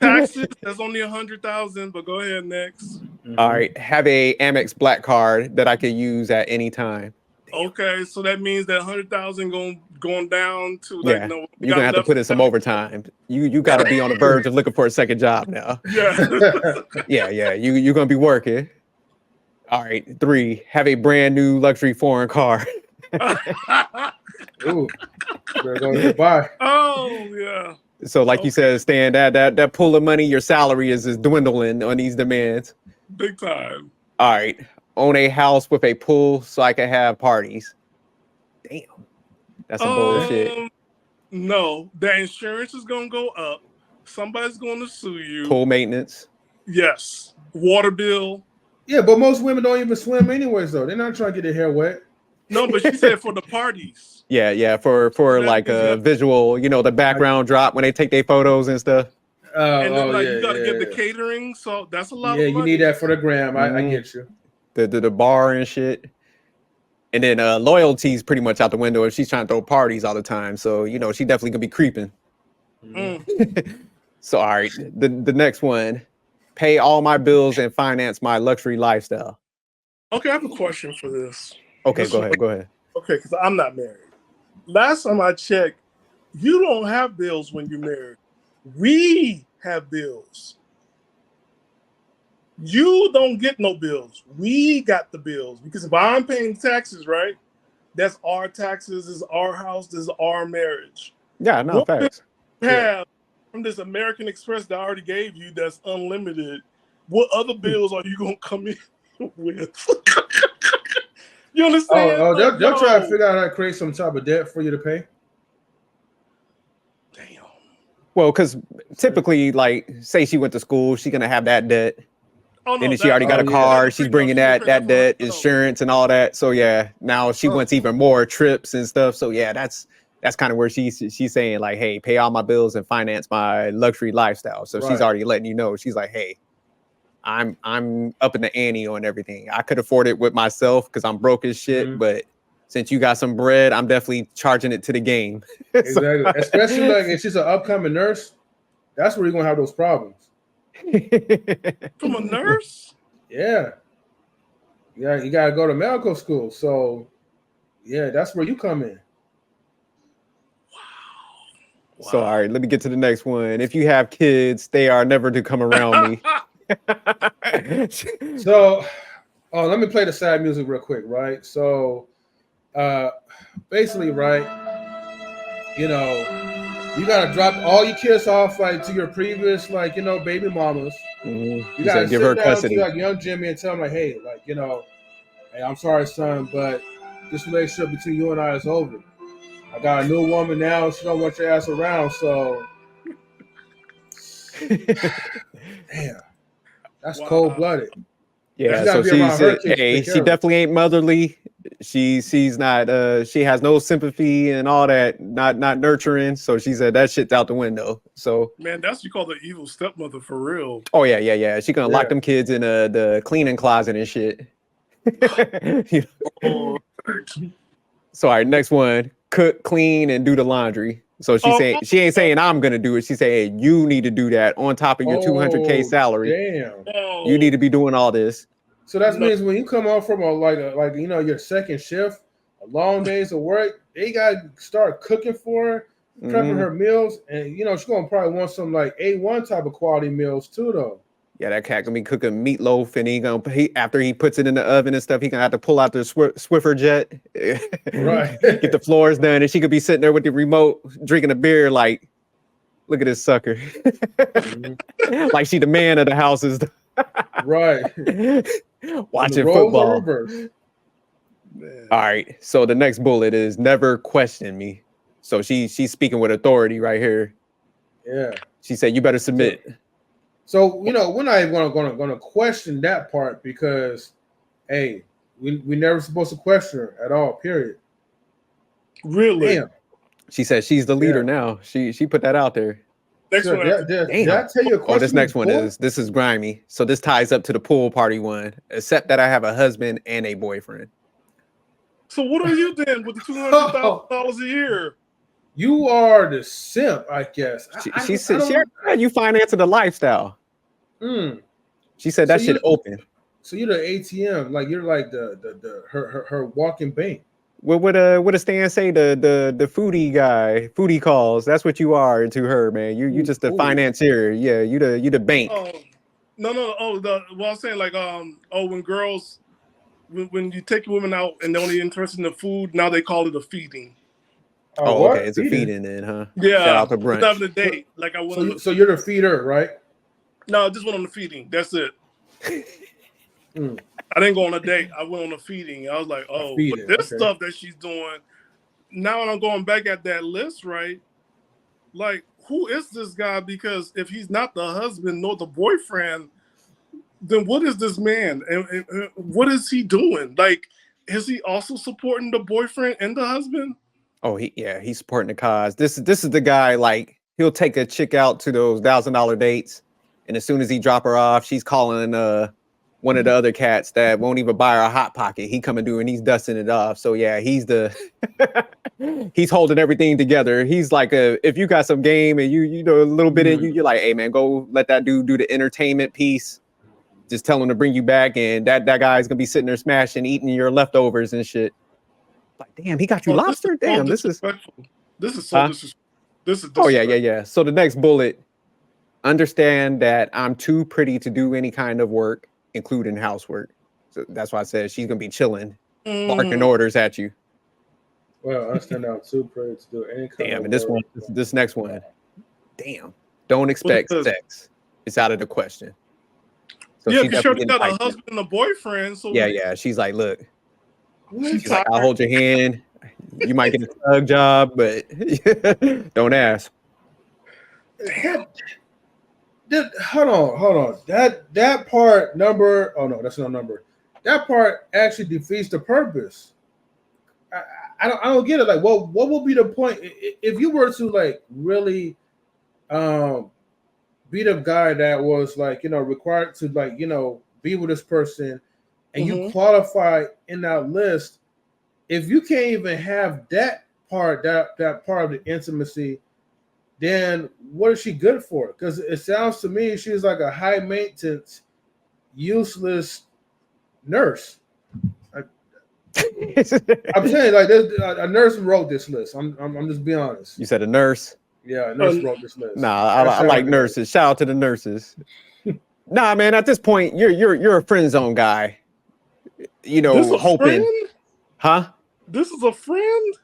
Taxes, that's only 100,000, but go ahead next. All right, have a Amex Black card that I could use at any time. Okay, so that means that 100,000 going down to like, yeah. You're gonna have to put in some overtime. You got to be on the verge of looking for a second job now. Yeah. yeah. You're gonna be working. All right, 3, have a brand new luxury foreign car. Ooh, better go to Dubai. Oh yeah. So, like you said, Stan, that pool of money, your salary is dwindling on these demands. Big time. All right, own a house with a pool so I can have parties. Damn, that's some bullshit. No, the insurance is gonna go up. Somebody's gonna sue you. Pool maintenance. Yes. Water bill. Yeah, but most women don't even swim anyways, though. They're not trying to get their hair wet. No, but she said for the parties. Yeah, for like a visual, you know, the background drop when they take their photos and stuff. And then you gotta get the catering, so that's a lot of money. Yeah, you need that for the gram. I get you. The bar and shit. And then loyalty's pretty much out the window if she's trying to throw parties all the time. So, you know, she definitely gonna be creeping. So all right, the next one, pay all my bills and finance my luxury lifestyle. Okay, I have a question for this. Okay, go ahead. Okay, because I'm not married. Last time I checked, you don't have bills when you're married. We have bills. You don't get no bills. We got the bills. Because if I'm paying taxes, right, that's our taxes, this is our house, this is our marriage. Yeah, no, facts. Have from this American Express that I already gave you that's unlimited, what other bills are you going to come in with? You understand? Oh, they'll try to figure out how to create some type of debt for you to pay. Damn. Well, because typically, like, say she went to school, she's gonna have that debt. Oh, no, and then she already got a car. She's bringing that debt, for insurance, and all that. So yeah, now she wants even more trips and stuff. So yeah, that's that's kind of where she's saying like, hey, pay all my bills and finance my luxury lifestyle. So she's already letting you know. She's like, hey, I'm up in the ante on everything. I could afford it with myself because I'm broke as shit, but since you got some bread, I'm definitely charging it to the game. Exactly. Especially like if she's an upcoming nurse, that's where you're gonna have those problems. From a nurse? Yeah. Yeah, you gotta go to medical school. So yeah, that's where you come in. Wow. So all right, let me get to the next one. If you have kids, they are never to come around me. So let me play the sad music real quick, right? So basically, right, you know, you gotta drop all your kids off like to your previous, like, you know, baby mamas. You gotta give sit her down custody. to like young Jimmy and tell him like, hey, like, you know, hey, I'm sorry, son, but this relationship between you and I is over. I got a new woman now. She don't want your ass around. So, damn, that's cold blooded. Yeah, so she definitely ain't motherly. She's not. She has no sympathy and all that. Not nurturing. So she said that shit's out the window. So man, that's what you call the evil stepmother for real. Oh yeah. She gonna lock them kids in the cleaning closet and shit. So all right, next one: cook, clean, and do the laundry. So she ain't saying I'm gonna do it. She saying, hey, you need to do that on top of your 200K salary. Damn. You need to be doing all this. So that means when you come off from like you know, your second shift, a long days of work, they gotta start cooking for her, prepping her meals, and you know she's gonna probably want some like A1 type of quality meals too, though. Yeah, that cat gonna be cooking meatloaf, and after he puts it in the oven and stuff, he gonna have to pull out the Swiffer jet, right? Get the floors done, and she could be sitting there with the remote, drinking a beer, like, look at this sucker, like she the man of the houses, right? Watching football. All right, so the next bullet is never question me. So she's speaking with authority right here. Yeah, she said you better submit. So you know we're not even gonna question that part because, hey, we never supposed to question her at all. Period. Really? Damn. She said she's the leader now. She put that out there. Next one. Did I tell you a question? This next before? one is grimy. So this ties up to the pool party one, except that I have a husband and a boyfriend. So what are you then with the $200,000 a year? You are the simp, I guess. She said you financing the lifestyle. She said that shit open. So you're the ATM, like you're like her walking bank. What a Stan say? The foodie guy, foodie calls. That's what you are to her, man. You just the financier. Yeah, you the bank. No. Well, I'm saying like when girls when you take women out and they're only interested in the food, now they call it a feeding. Oh, okay, it's a feeding then, huh? Yeah, shout out to brunch. Having a date, like I went. So you're the feeder, right? No, I just went on the feeding. That's it. I didn't go on a date. I went on a feeding. I was like, oh, but this stuff that she's doing. Now I'm going back at that list, right? Like, who is this guy? Because if he's not the husband nor the boyfriend, then what is this man? And what is he doing? Like, is he also supporting the boyfriend and the husband? Oh, he's supporting the cause. This is the guy, like, he'll take a chick out to those $1,000 dates, and as soon as he drop her off, she's calling one of the other cats that won't even buy her a Hot Pocket. He coming through and he's dusting it off. So yeah, he's he's holding everything together. He's like if you got some game and you know a little bit in you're like, hey man, go let that dude do the entertainment piece. Just tell him to bring you back, and that guy's gonna be sitting there smashing, eating your leftovers and shit. Like, damn, he got you lobster. Damn, this is so disrespectful. This is oh yeah. So the next bullet: understand that I'm too pretty to do any kind of work, including housework. So that's why I said she's gonna be chilling, barking orders at you. Well, I understand I'm too pretty to do any kind of and work. this next one, damn, don't expect sex. It's out of the question. So yeah, because she got a husband and a boyfriend. So yeah. She's like, look, she's like, I'll hold your hand. You might get a thug job, but don't ask. Hold on. That part number. Oh no, that's not number. That part actually defeats the purpose. I don't get it. Like, what will be the point if you were to like really be the guy that was like, required to like, be with this person and you qualify in that list, if you can't even have that part of the intimacy, then what is she good for? Because it sounds to me she's like a high maintenance, useless nurse. I'm saying, like, a nurse wrote this list. I'm just being honest. You said a nurse? Yeah, a nurse wrote this list. Nah, I like nurses. Shout out to the nurses. Nah, man, at this point, you're a friend zone guy. Hoping. Friend? Huh? This is a friend?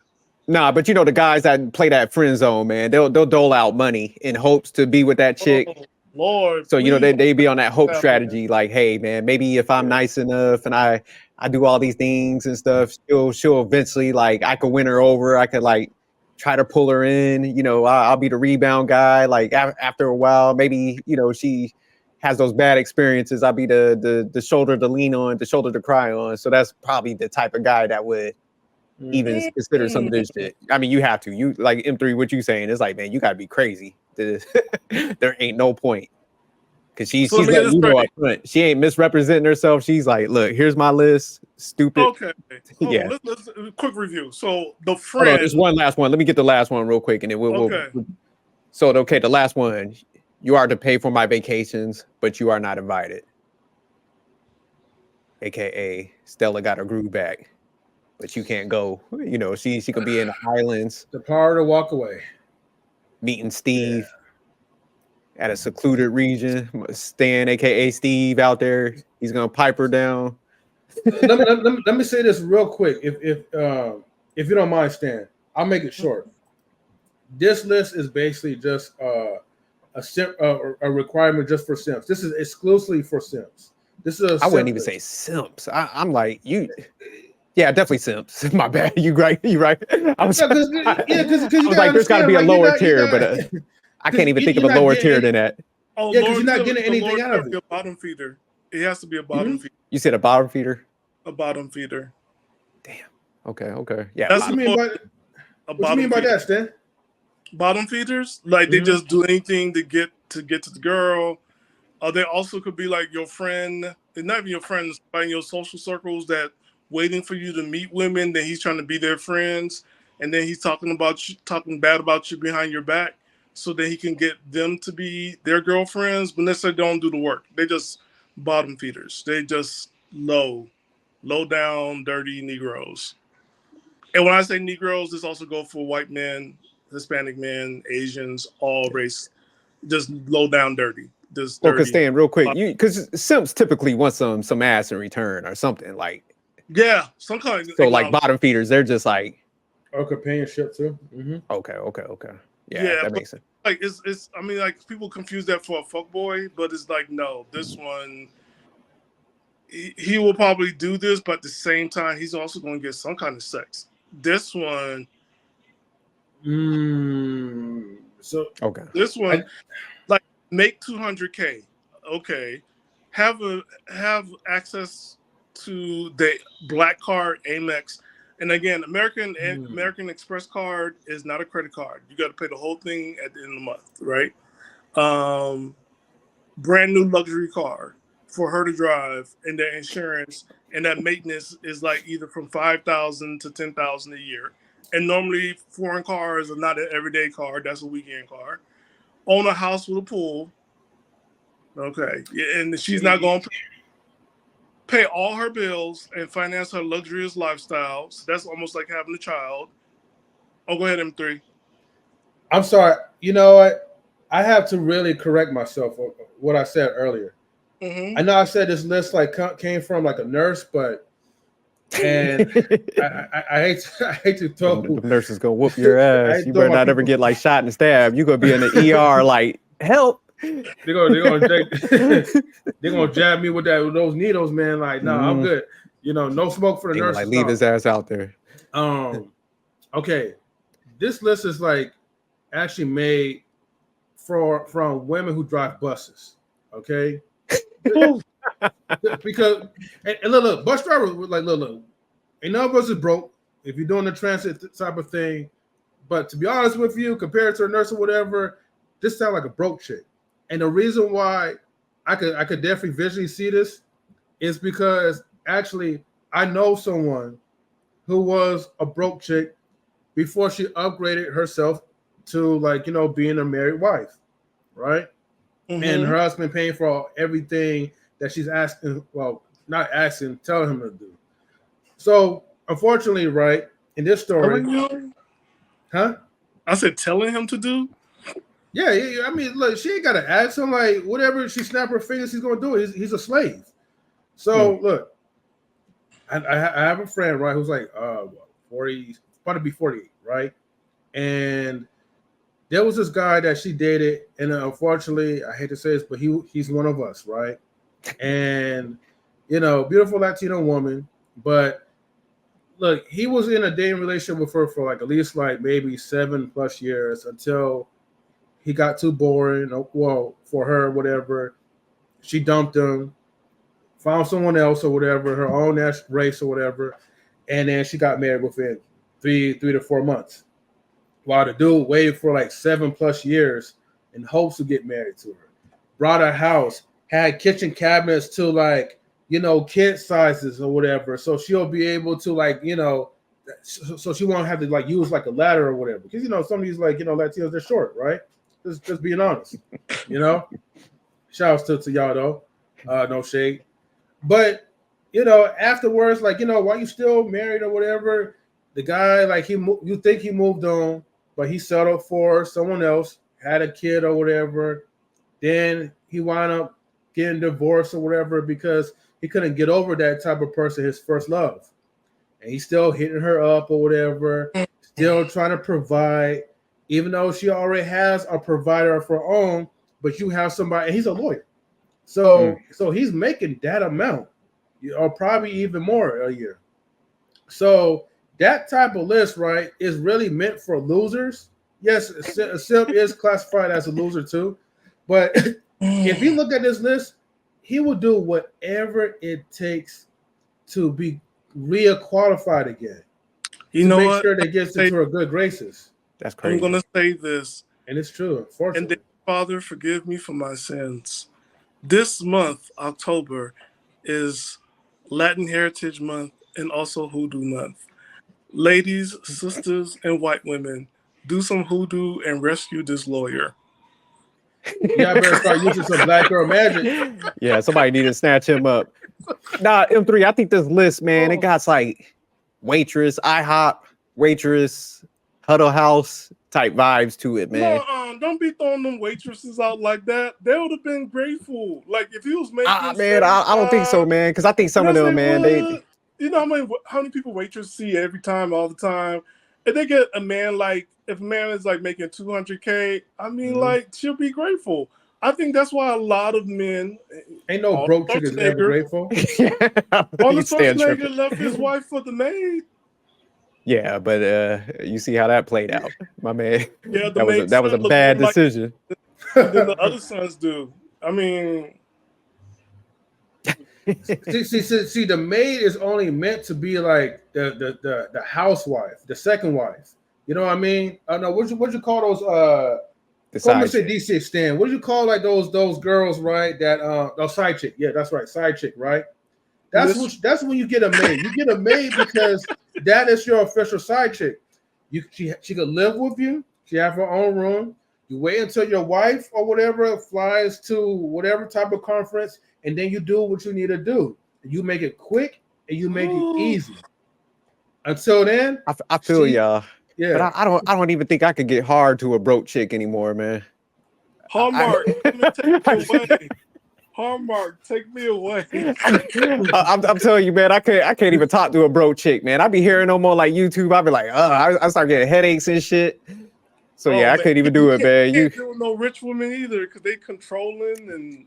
Nah, but the guys that play that friend zone, man, they'll dole out money in hopes to be with that chick. Oh, Lord. So they be on that hope strategy, like, hey, man, maybe if I'm nice enough and I do all these things and stuff, she'll eventually, like, I could win her over. I could like try to pull her in. I'll be the rebound guy. Like after a while, maybe she has those bad experiences. I'll be the shoulder to lean on, the shoulder to cry on. So that's probably the type of guy that would even consider some of this shit. I mean, you have to. You like M3. What you saying? It's like, man, you gotta be crazy. There ain't no point. Cause she's letting you know up front. She ain't misrepresenting herself. She's like, look, here's my list. Stupid. Okay. Yeah. Let's quick review. So the friend. Hold on, just one last one. Let me get the last one real quick, and then we'll. So the last one. You are to pay for my vacations, but you are not invited. AKA Stella got her groove back, but you can't go. She could be in the islands. The power to walk away. Meeting Steve at a secluded region. Stan, AKA Steve, out there. He's gonna pipe her down. let me say this real quick. If you don't mind, Stan, I'll make it short. This list is basically just a requirement just for simps. This is exclusively for simps. This is I wouldn't even say simps. I'm like you. Yeah, definitely simps. My bad. You right. I was like, there's got to be a lower tier, but I can't even think of a lower tier than that. Oh, yeah, because you're not getting anything out of it. A bottom feeder. It has to be a bottom feeder. You said a bottom feeder? A bottom feeder. Damn. Okay. Yeah. What you mean by that, Stan? Bottom feeders, like they just do anything to get to the girl. They also could be like your friend, and not even your friends, but in your social circles that waiting for you to meet women. Then he's trying to be their friends, and then he's talking bad about you behind your back, so that he can get them to be their girlfriends. But let's say they don't do the work. They just bottom feeders. They just low down, dirty Negroes. And when I say Negroes, this also go for white men, Hispanic men, Asians, all race, just low down, dirty. Just dirty. Because Stan, real quick, because simps typically want some ass in return or something like. Yeah, some kind. So like bottom feeders, they're just like. Or companionship too. Mm-hmm. Okay. Yeah, that makes sense. Like it's. I mean, like people confuse that for a fuckboy, but it's like no, this one. He will probably do this, but at the same time, he's also going to get some kind of sex. This one. So okay. This one, like make $200K. Okay, have access to the black card Amex, and again, American Express card is not a credit card. You got to pay the whole thing at the end of the month, right? Brand new luxury car for her to drive, and their insurance and that maintenance is like either from $5,000 to $10,000 a year. And normally foreign cars are not an everyday car. That's a weekend car. Own a house with a pool. Okay. And she's not going to pay all her bills and finance her luxurious lifestyle. So that's almost like having a child. Oh, go ahead, M3. I'm sorry. You know what? I have to really correct myself on what I said earlier. I know I said this list came from like a nurse, but and I hate to throw the nurse is gonna whoop your ass. You better not ever get like shot and stabbed. You're gonna be in the ER like help. They're gonna jab me with those needles, man. Like, no, I'm good. No smoke for the nurse. Like leave his ass out there. Okay. This list is like actually made from women who drive buses. Okay. Because and look, bus drivers were like, look, ain't none of us is broke. if you're doing the transit type of thing. But to be honest with you, compared to a nurse or whatever, this sounds like a broke chick. And the reason why I could definitely visually see this is because actually I know someone who was a broke chick before she upgraded herself to being a married wife, right? Mm-hmm. And her husband paying for everything that she's asking, well, not asking, telling him to do. So unfortunately, right, in this story, huh? I said telling him to do? Yeah. I mean, look, she ain't got to ask him. Like, whatever she snap her fingers, he's going to do it. He's a slave. So, look, I have a friend, right, who's like 40, about to be 48, right? And there was this guy that she dated, and unfortunately, I hate to say this, but he's one of us, right? And, beautiful Latino woman, but look, he was in a dating relationship with her for at least maybe 7+ years until he got too boring. Well, for her, whatever. She dumped him, found someone else or whatever, her own race or whatever, and then she got married within 3 to 4 months. While the dude waited for 7+ years in hopes to get married to her. Brought a house, had kitchen cabinets to kid sizes or whatever, so she'll be able to so she won't have to use a ladder or whatever. Because some of these Latinos, they're short, right? Just being honest. Shouts to y'all though. No shade. But afterwards, why you still married or whatever? The guy, you think he moved on, but he settled for someone else, had a kid or whatever. Then he wound up getting divorced or whatever because he couldn't get over that type of person, his first love. And he's still hitting her up or whatever, still trying to provide, even though she already has a provider of her own, but you have somebody, and he's a lawyer. So he's making that amount, or probably even more a year. So that type of list, right, is really meant for losers. Yes, a simp is classified as a loser too. But if you look at this list, he will do whatever it takes to be qualified again. You know make what? Sure they get into her good graces. That's crazy. I'm going to say this. And it's true, unfortunately. And then, Father, forgive me for my sins. This month, October, is Latin Heritage Month and also Hoodoo Month. Ladies, sisters, and white women, do some hoodoo and rescue this lawyer. Yeah, I better start using some black girl magic. Yeah, somebody need to snatch him up. Nah, M3, I think this list, man, it got waitress, IHOP, waitress, Huddle House type vibes to it, man. No, don't be throwing them waitresses out like that. They would have been grateful. If he was making man, I don't think so, man, because I think some of them, man, they... how many people waitresses see every time, all the time? If they get a man, if a man is making $200K, I mean, she'll be grateful. I think that's why a lot of men ain't no broke chick is ever grateful. Arnold Schwarzenegger left his wife for the maid. Yeah, but you see how that played out, my man. Yeah, that was a bad decision. Than the other sons do. I mean, see, the maid is only meant to be the housewife, the second wife. You know what I mean? I know what you call those I'm gonna say DC stand. What do you call those girls, right? That side chick. Yeah, that's right, side chick, right? That's when you get a maid. You get a maid because that is your official side chick. She could live with you. She have her own room. You wait until your wife or whatever flies to whatever type of conference, and then you do what you need to do. You make it quick and you make it easy. Until then, I feel y'all. Yeah, but I don't even think I could get hard to a broke chick anymore, man. Hallmark, take me away. Hallmark, take me away. I'm telling you, man, I can't even talk to a broke chick, man. I be hearing no more YouTube. I be like, I start getting headaches and shit. So yeah, I couldn't even do it, man. You can't deal with no rich women either because they controlling and.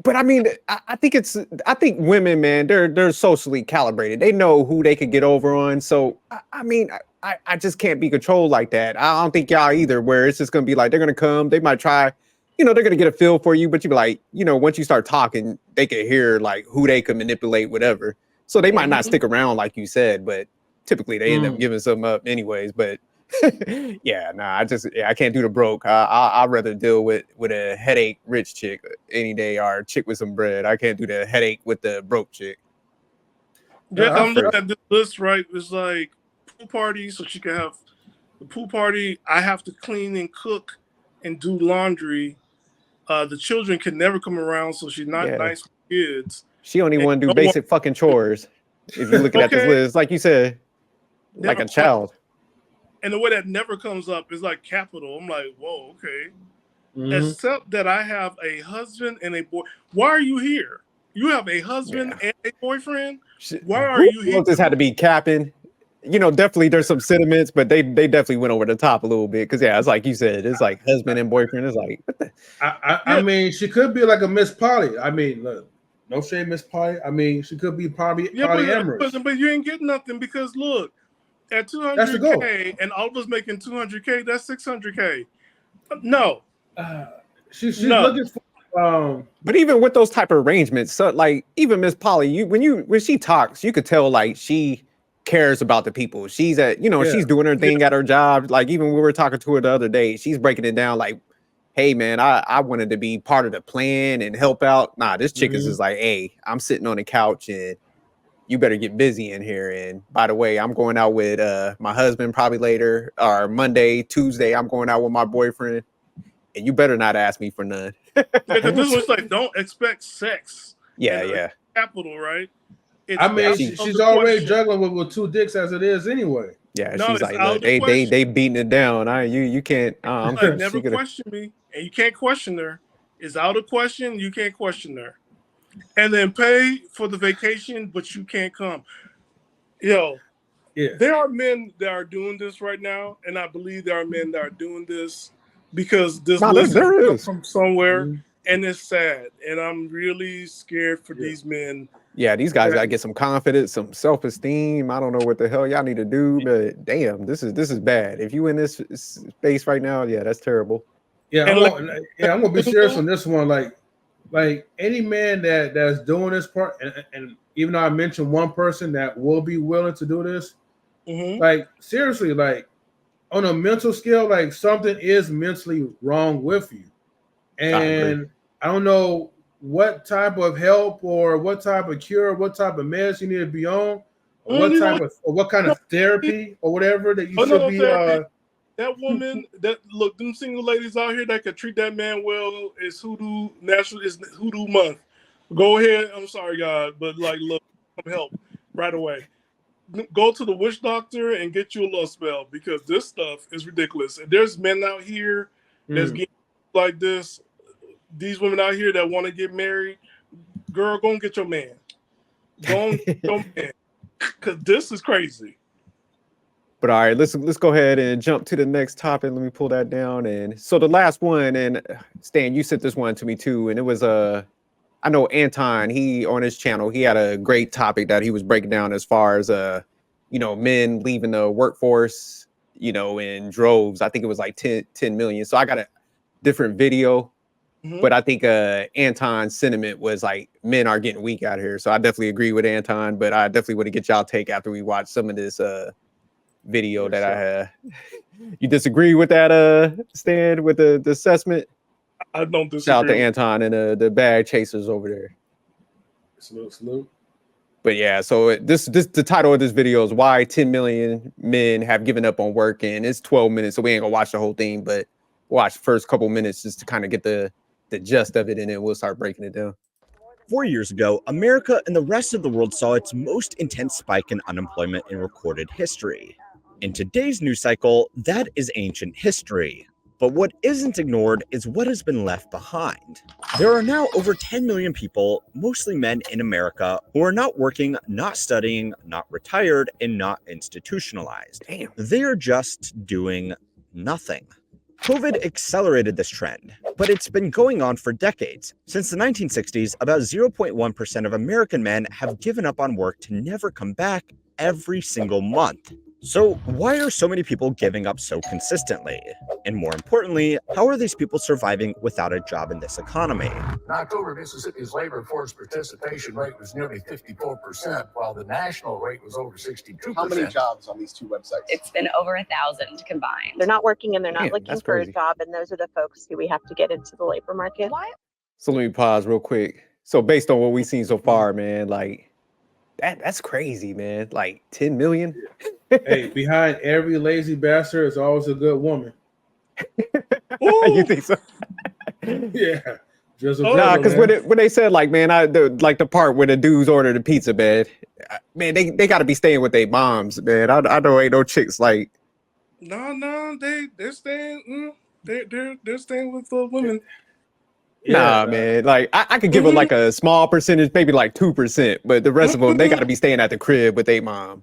But I mean, I think women, man, they're socially calibrated. They know who they could get over on. So I mean, I just can't be controlled like that. I don't think y'all either, where it's just gonna be they're gonna come, they might try, they're gonna get a feel for you, but you be like, once you start talking, they can hear who they can manipulate, whatever. So they might not stick around like you said, but typically they end up giving some up anyways. But yeah, nah, I can't do the broke. I'd rather deal with a headache rich chick any day, or a chick with some bread. I can't do the headache with the broke chick. Yeah, I'm looking at this list, right? It's like pool party, so she can have the pool party. I have to clean and cook and do laundry. The children can never come around, so she's not nice with kids. She only want to do basic fucking chores. If you're looking at this list, like you said, like a child. And the way that never comes up is like capital. I'm like, whoa, okay. Except that I have a husband and a boy. Why are you here? You have a husband and a boyfriend? Why are you here? This had to be capping. Definitely there's some sentiments, but they definitely went over the top a little bit. Because it's like you said, it's like husband and boyfriend. It's like, what the? I mean, she could be like a Miss Polly. I mean, look, no shade, Miss Polly. I mean, she could be polyamorous. But you ain't getting nothing because look, at 200K and all of us making 200K, that's 600K. No. She's looking for. But even with those type of arrangements, so like even Miss Polly, when she talks, you could tell like she cares about the people. She's she's doing her thing at her job. Like even when we were talking to her the other day, she's breaking it down like, hey man, I wanted to be part of the plan and help out. Nah, this chick is just like, hey, I'm sitting on the couch and you better get busy in here. And by the way, I'm going out with my husband probably later, or Monday, Tuesday, I'm going out with my boyfriend. And you better not ask me for none. Because this was like, don't expect sex. Yeah. Capital, right? I mean, she's already juggling with two dicks as it is anyway. Yeah, she's like, look, they beating it down. You can't. Never question me, and you can't question her. It's out of question. You can't question her. And then pay for the vacation, but you can't come. There are men that are doing this right now, and I believe there are men that are doing this because this list is from somewhere, and it's sad. And I'm really scared for these men. Yeah, these guys gotta get some confidence, some self-esteem. I don't know what the hell y'all need to do, but damn, this is bad. If you in this space right now, that's terrible. Yeah, I'm gonna be serious on this one. Like any man that's doing this part, and even though I mentioned one person that will be willing to do this, like seriously, like on a mental scale, like something is mentally wrong with you, and I don't know what type of help or what type of cure, what type of meds you need to be on, or what kind of therapy or whatever that you should be. That woman, them single ladies out here that could treat that man well is hoodoo month. Go ahead. I'm sorry, God, but look, some help right away. Go to the witch doctor and get you a love spell because this stuff is ridiculous. And there's men out here that's getting like this. These women out here that want to get married, girl, go and get your man. Go and get your man. Because this is crazy. But all right, let's go ahead and jump to the next topic. Let me pull that down. And so the last one, and Stan, you sent this one to me too. And it was I know Anton, he on his channel, he had a great topic that he was breaking down as far as men leaving the workforce, in droves. I think it was like 10 million. So I got a different video. But I think Anton's sentiment was like men are getting weak out here. So I definitely agree with Anton, but I definitely want to get y'all take after we watch some of this video that I had. You disagree with that, Stan, with the assessment? I don't disagree. Shout out to Anton and the bag chasers over there. Salute. But yeah, so the title of this video is why 10 million men have given up on work, and it's 12 minutes, so we ain't gonna watch the whole thing, but watch the first couple minutes just to kind of get the gist of it, and then we'll start breaking it down. 4 years ago, America and the rest of the world saw its most intense spike in unemployment in recorded history. In today's news cycle, that is ancient history. But what isn't ignored is what has been left behind. There are now over 10 million people, mostly men in America, who are not working, not studying, not retired, and not institutionalized. Damn. They are just doing nothing. COVID accelerated this trend, but it's been going on for decades. Since the 1960s, about 0.1% of American men have given up on work to never come back every single month. So, why are so many people giving up so consistently? And more importantly, how are these people surviving without a job in this economy? In October, Mississippi's labor force participation rate was nearly 54%, while the national rate was over 62%. How many jobs on these two websites? It's been over 1,000 combined. They're not working and they're not Damn, looking that's for crazy. a job, and those are the folks who we have to get into the labor market. Why? So let me pause real quick. So based on what we've seen so far, man, like that's crazy, man. Like 10 million. Hey, behind every lazy bastard is always a good woman. You think so? Yeah. Just Nah, because when they said like, man, like the part where the dudes order the pizza, man, they got to be staying with their moms, man. I know ain't no chicks like. No, they're staying. They're staying with the women. Nah, man. Like I could give them like a small percentage, maybe like 2%, but the rest of them they got to be staying at the crib with their mom.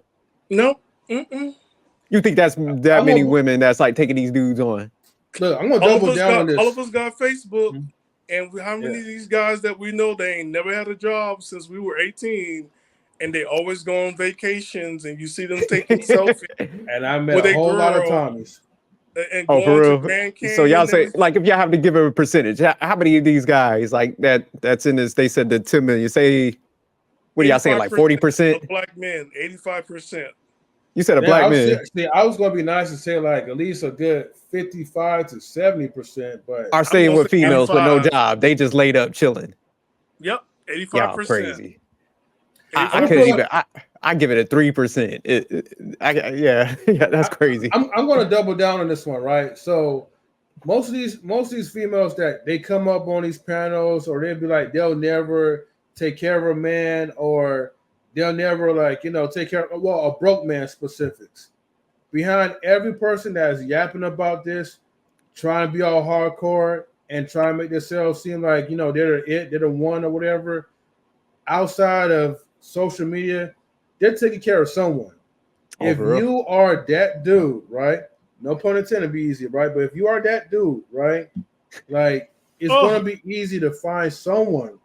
No. You think that's that many women that's like taking these dudes on? Look, I'm gonna double down on this. All of us got Facebook, and how many of these guys that we know they ain't never had a job since we were 18, and they always go on vacations, and you see them taking selfies. And I met a whole lot of Tommies. And oh, for real? Grand Canyon, so y'all say like if y'all have to give a percentage, how many of these guys like that's in this? They said the 10 million. Say, what are y'all saying? Like 40%? Black men, 85%. You said a black man. I was gonna be nice and say like at least a good 55 to 70%, but are staying with females with no job. They just laid up chilling. Yep, 85%. Y'all crazy. I couldn't even. I give it a 3%. Yeah, that's crazy. I'm gonna double down on this one, right? So most of these females that they come up on these panels, or they'll be like they'll never take care of a man, or they'll never take care of a broke man specifics. Behind every person that is yapping about this, trying to be all hardcore and trying to make themselves seem like they're the one or whatever, outside of social media, they're taking care of someone. If you are that dude, right? No pun intended, be easy, right? But if you are that dude, right? Like it's gonna be easy to find someone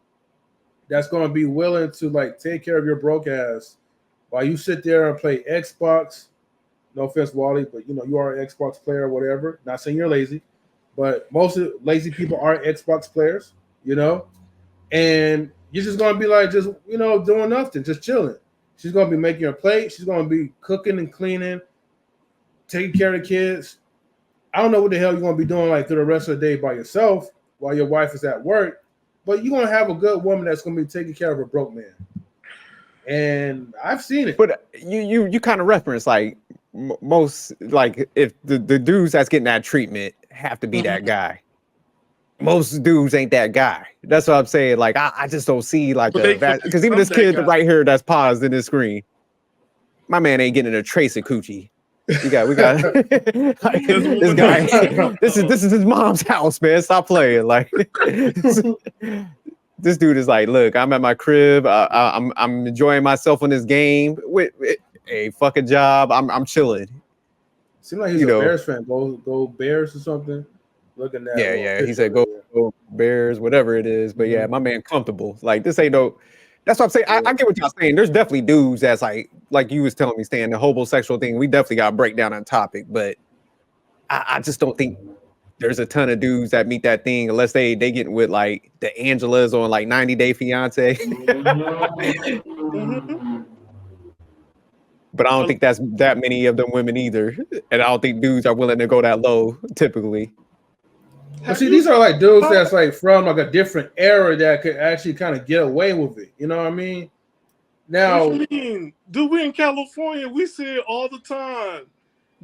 that's gonna be willing to like take care of your broke ass while you sit there and play Xbox. No offense, Wally, but you are an Xbox player or whatever. Not saying you're lazy, but most of lazy people are Xbox players, and you're just gonna be like just doing nothing, just chilling. She's gonna be making her plate, she's gonna be cooking and cleaning, taking care of the kids. I don't know what the hell you're gonna be doing like through the rest of the day by yourself while your wife is at work, but you're gonna have a good woman that's gonna be taking care of a broke man. And I've seen it. But you kind of reference like most, like if the dudes that's getting that treatment have to be that guy. Most dudes ain't that guy. That's what I'm saying. Like I just don't see like because even this kid right here that's paused in this screen, my man ain't getting a trace of coochie. We got like, this guy. This is his mom's house, man. Stop playing. Like this dude is like, look, I'm at my crib. I'm enjoying myself on this game with a fucking job. I'm chilling. Seems like he's a Bears fan. Go Bears or something. Looking at he said go Bears, whatever it is. But yeah, my man comfortable. Like this ain't no. That's what I'm saying. I get what y'all saying. There's definitely dudes that's like you was telling me, Stan, the homosexual thing. We definitely got to break down on topic, but I just don't think there's a ton of dudes that meet that thing unless they get with like the Angelas on like 90 Day Fiance. But I don't think that's that many of them women either, and I don't think dudes are willing to go that low typically. But see, these are like dudes that's like from like a different era that could actually kind of get away with it. You know what I mean? Now, what you mean? Dude, we in California, we see it all the time.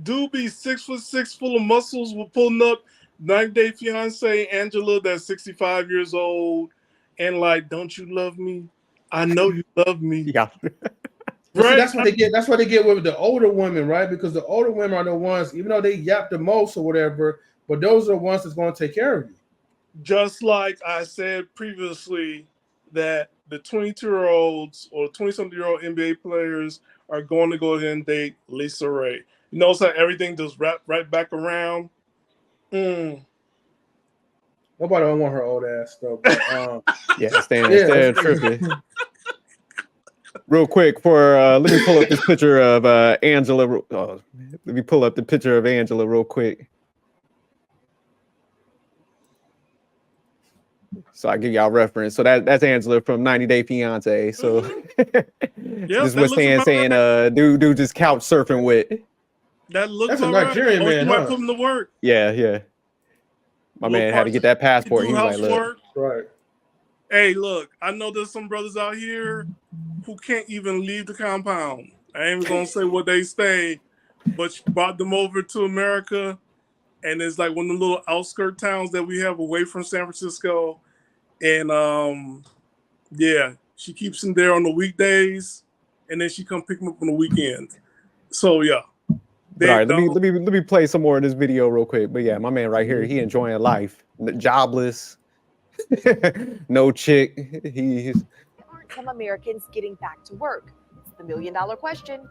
Dude be 6'6", full of muscles, with pulling up 90 Day Fiance Angela that's 65 years old, and like, don't you love me? I know you love me. Yeah. Right? See, that's what they get. That's what they get with the older women, right? Because the older women are the ones, even though they yap the most or whatever, but those are the ones that's going to take care of you. Just like I said previously, that the 22-year-olds or 20-something-year-old NBA players are going to go ahead and date Lisa Raye. You notice how everything just wrap right back around? Nobody don't want her old ass though. But, Stan tripping. Real quick for let me pull up this picture of Angela. Let me pull up the picture of Angela real quick. So I give y'all reference. So that's Angela from 90 Day Fiance. So this is what saying dude just couch surfing with. That looks That's a Nigerian man, you might huh? put him to work. Yeah. My man had to get that passport. He was like, look. Right. Hey, look, I know there's some brothers out here who can't even leave the compound. I ain't even gonna say where they stay, but she brought them over to America, and it's like one of the little outskirt towns that we have away from San Francisco. And yeah, she keeps them there on the weekdays, and then she come pick them up on the weekends. So yeah. But all right, let me play some more of this video real quick. But yeah, my man right here, he enjoying life, jobless, no chick. He's Aren't some Americans getting back to work? It's the $1 million question.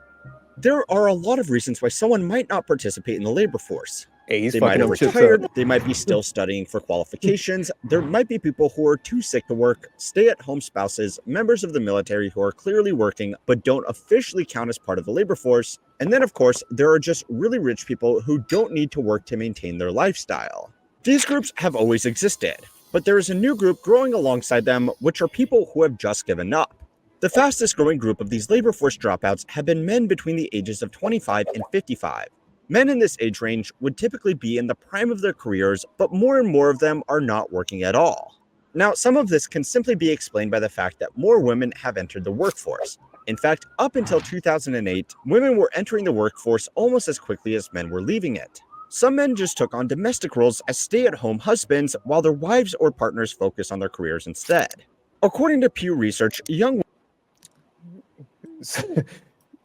There are a lot of reasons why someone might not participate in the labor force. Hey, they might have retired, they might be still studying for qualifications, there might be people who are too sick to work, stay-at-home spouses, members of the military who are clearly working but don't officially count as part of the labor force, and then of course, there are just really rich people who don't need to work to maintain their lifestyle. These groups have always existed, but there is a new group growing alongside them, which are people who have just given up. The fastest growing group of these labor force dropouts have been men between the ages of 25 and 55. Men in this age range would typically be in the prime of their careers, but more and more of them are not working at all. Now, some of this can simply be explained by the fact that more women have entered the workforce. In fact, up until 2008, women were entering the workforce almost as quickly as men were leaving it. Some men just took on domestic roles as stay-at-home husbands while their wives or partners focused on their careers instead. According to Pew Research, young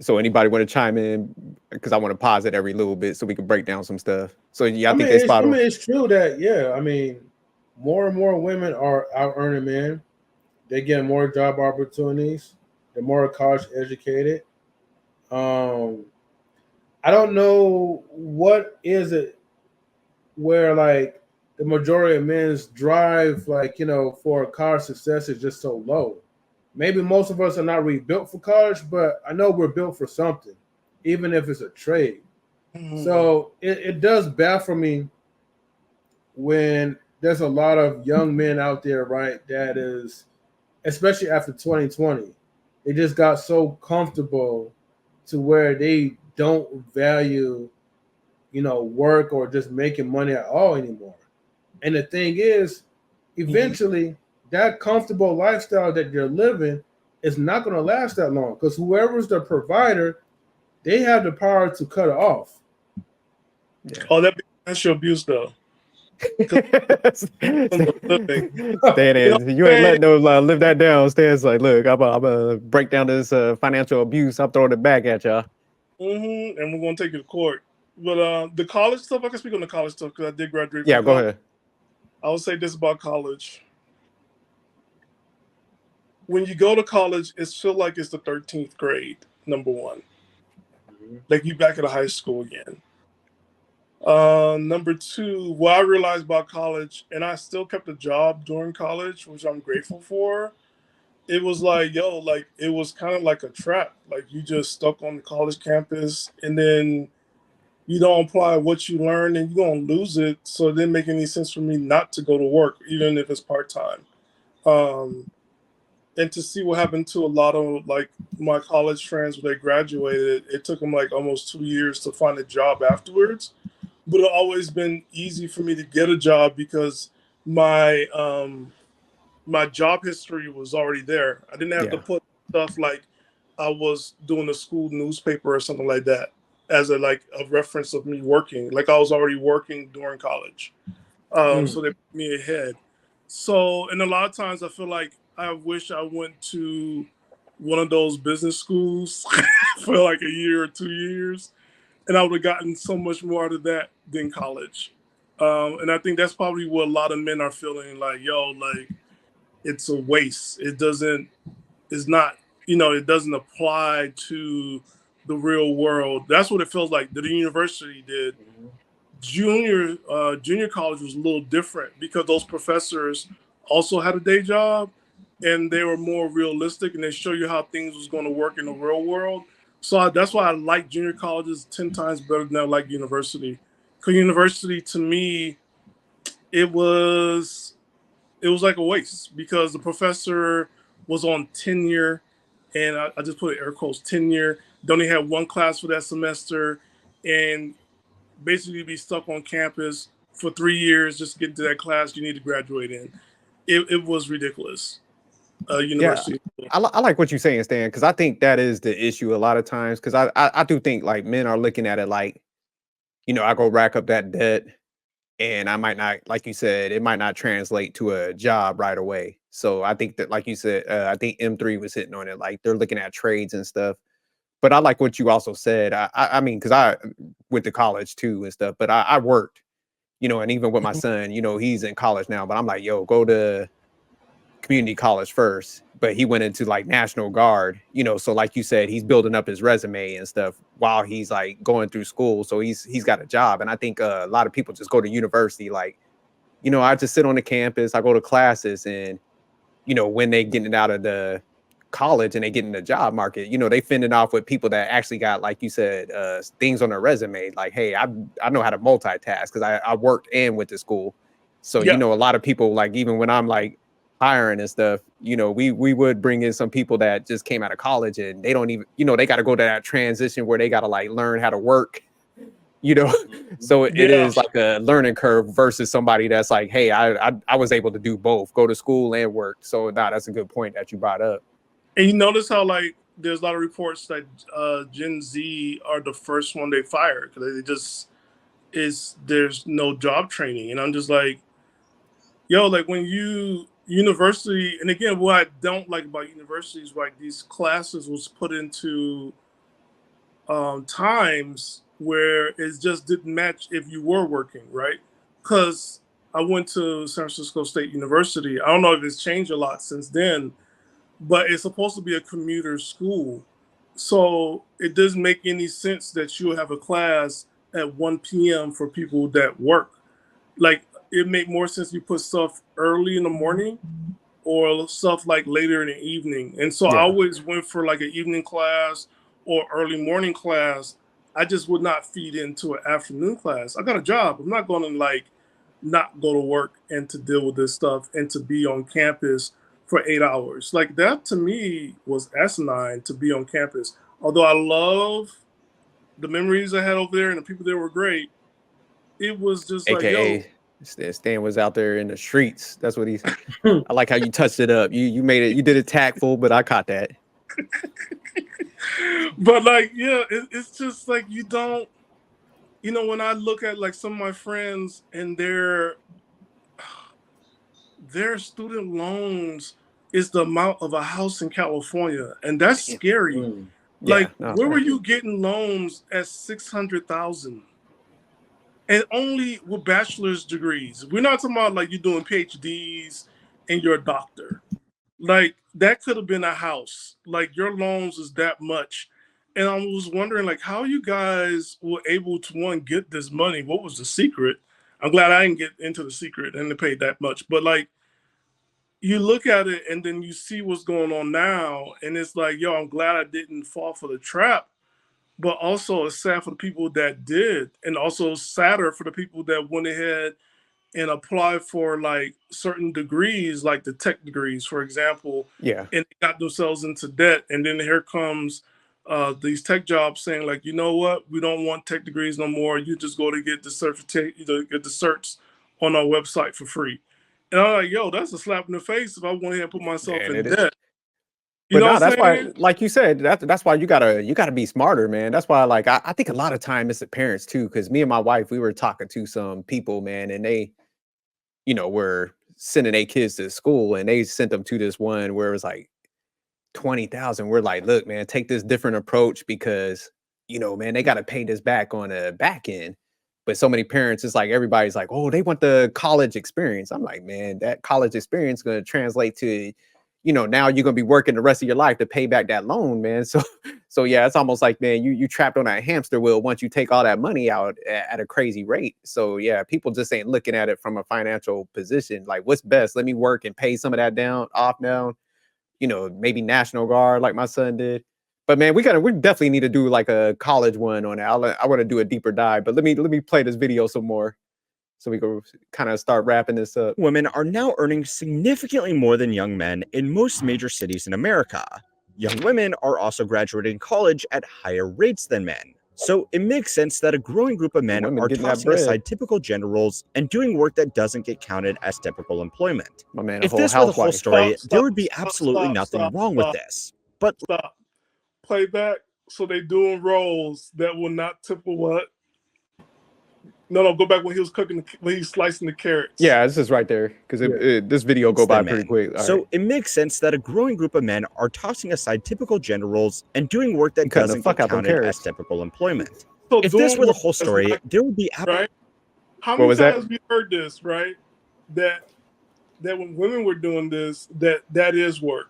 So anybody want to chime in? Because I want to pause it every little bit so we can break down some stuff. So yeah, I think they spot on. It's true that more and more women are out earning men. They get more job opportunities. They're more college educated. I don't know what is it where like the majority of men's drive, for college success is just so low. Maybe most of us are not really built for college, but I know we're built for something, even if it's a trade. Mm-hmm. So it does baffle me when there's a lot of young men out there, right, that is, especially after 2020, they just got so comfortable to where they don't value, work or just making money at all anymore. And the thing is, eventually, that comfortable lifestyle that you're living is not going to last that long because whoever's the provider, they have the power to cut it off. Yeah. Oh, that's your abuse, though. Stan is, you ain't letting them live that down. Stan's like, look, I'm gonna break down this financial abuse. I'm throwing it back at y'all. And we're gonna take it to court. But the college stuff, I can speak on the college stuff because I did graduate. Yeah, go ahead. I would say this about college. When you go to college, it feels like it's the 13th grade, number one. Like you back at a high school again. Number two, what I realized about college, and I still kept a job during college, which I'm grateful for. It was like, it was kind of like a trap. Like you just stuck on the college campus and then you don't apply what you learn and you're going to lose it. So it didn't make any sense for me not to go to work, even if it's part-time. And to see what happened to a lot of like my college friends when they graduated, it took them like almost 2 years to find a job afterwards. But it's always been easy for me to get a job because my my job history was already there. I didn't have to put stuff like I was doing a school newspaper or something like that as a reference of me working. Like I was already working during college. So they put me ahead. So, and a lot of times I feel like I wish I went to one of those business schools for like a year or 2 years, and I would have gotten so much more out of that than college. And I think that's probably what a lot of men are feeling like, it's a waste. It doesn't apply to the real world. That's what it feels like that the university did. Junior college was a little different because those professors also had a day job, and they were more realistic, and they show you how things was going to work in the real world. So that's why I like junior colleges 10 times better than I like university. Because university, to me, it was like a waste because the professor was on tenure, and I just put it air quotes tenure. They only had one class for that semester, and basically be stuck on campus for 3 years just to get into that class you need to graduate in. It was ridiculous. Yeah, University. I like what you're saying, Stan, because I think that is the issue a lot of times. Because I do think like men are looking at it like, I go rack up that debt, and I might not, like you said, it might not translate to a job right away. So I think that, like you said, I think M3 was hitting on it. Like they're looking at trades and stuff. But I like what you also said. I mean, because I went to college too and stuff, but I worked, and even with my son, he's in college now. But I'm like, yo, go to community college first, but he went into like National Guard, so like you said, he's building up his resume and stuff while he's like going through school. So he's got a job. And I think a lot of people just go to university like, I just sit on the campus, I go to classes, and when they getting out of the college and they get in the job market, they fending off with people that actually got, like you said, things on their resume. Like, hey, I know how to multitask because I worked and went to school. So, Yeah. a lot of people, like, even when I'm like hiring and stuff, we would bring in some people that just came out of college and they don't even, they got to go to that transition where they got to like learn how to work, so it Yeah. is like a learning curve versus somebody that's like, hey, I was able to do both, go to school and work. So that's a good point that you brought up. And you notice how like there's a lot of reports that Gen Z are the first one they fire because they just there's no job training, and I'm just like, yo, like when you university, and again, what I don't like about universities, like these classes was put into times where it just didn't match if you were working, right? Because I went to San Francisco State University. I don't know if it's changed a lot since then, but it's supposed to be a commuter school. So it doesn't make any sense that you have a class at 1 p.m. for people that work. Like it make more sense you put stuff early in the morning or stuff like later in the evening. And so I Yeah. always went for like an evening class or early morning class. I just would not feed into an afternoon class. I got a job. I'm not going to like not go to work and to deal with this stuff and to be on campus for 8 hours. Like that to me was asinine to be on campus. Although I love the memories I had over there and the people there were great, it was just like, yo, AKA Stan was out there in the streets. That's what he's. I like how you touched it up. You made it. You did it tactful, but I caught that. but like, yeah, it's just like you don't, when I look at like some of my friends and their student loans is the amount of a house in California, and that's scary. Like, Yeah. No. where were you getting loans at 600,000? And only with bachelor's degrees. We're not talking about like you're doing PhDs and you're a doctor. Like that could have been a house. Like your loans is that much. And I was wondering like how you guys were able to get this money. What was the secret? I'm glad I didn't get into the secret and they paid that much. But like you look at it and then you see what's going on now, and it's like, yo, I'm glad I didn't fall for the trap. But also it's sad for the people that did, and also sadder for the people that went ahead and applied for like certain degrees, like the tech degrees, for example, Yeah. and they got themselves into debt. And then here comes these tech jobs saying like, you know what, we don't want tech degrees no more. You just go to get the certificate, get the certs on our website for free. And I'm like, yo, that's a slap in the face if I went ahead and put myself And in it is. debt. You But know no, what I'm that's why, saying? like you said, that's why you gotta be smarter, man. That's why, like, I think a lot of time it's the parents too, because me and my wife, we were talking to some people, man, and they, were sending their kids to school, and they sent them to this one where it was like 20,000. We're like, look, man, take this different approach because, man, they gotta pay this back on a back end. But so many parents, it's like everybody's like, oh, they want the college experience. I'm like, man, that college experience is gonna translate to, now you're gonna be working the rest of your life to pay back that loan, man. So yeah, it's almost like, man, you trapped on that hamster wheel once you take all that money out at a crazy rate. So yeah, people just ain't looking at it from a financial position. Like, what's best? Let me work and pay some of that down off now, maybe National Guard like my son did. But man, we definitely need to do like a college one on it. I want to do a deeper dive, but let me play this video some more so we can kind of start wrapping this up. Women are now earning significantly more than young men in most major cities in America. Young women are also graduating college at higher rates than men. So it makes sense that a growing group of men are tossing aside typical gender roles and doing work that doesn't get counted as typical employment. My man, If this were the whole story, there would be absolutely nothing wrong with this. But stop. Play back. So they doing roles that will not typical what? No, go back when he was cooking, when he's slicing the carrots. Yeah, this is right there because this video go by pretty quick. So it makes sense that a growing group of men are tossing aside typical gender roles and doing work that doesn't get counted as typical employment. So if this were the whole story, there would be right. How many times have we heard this? Right, that when women were doing this, that is work.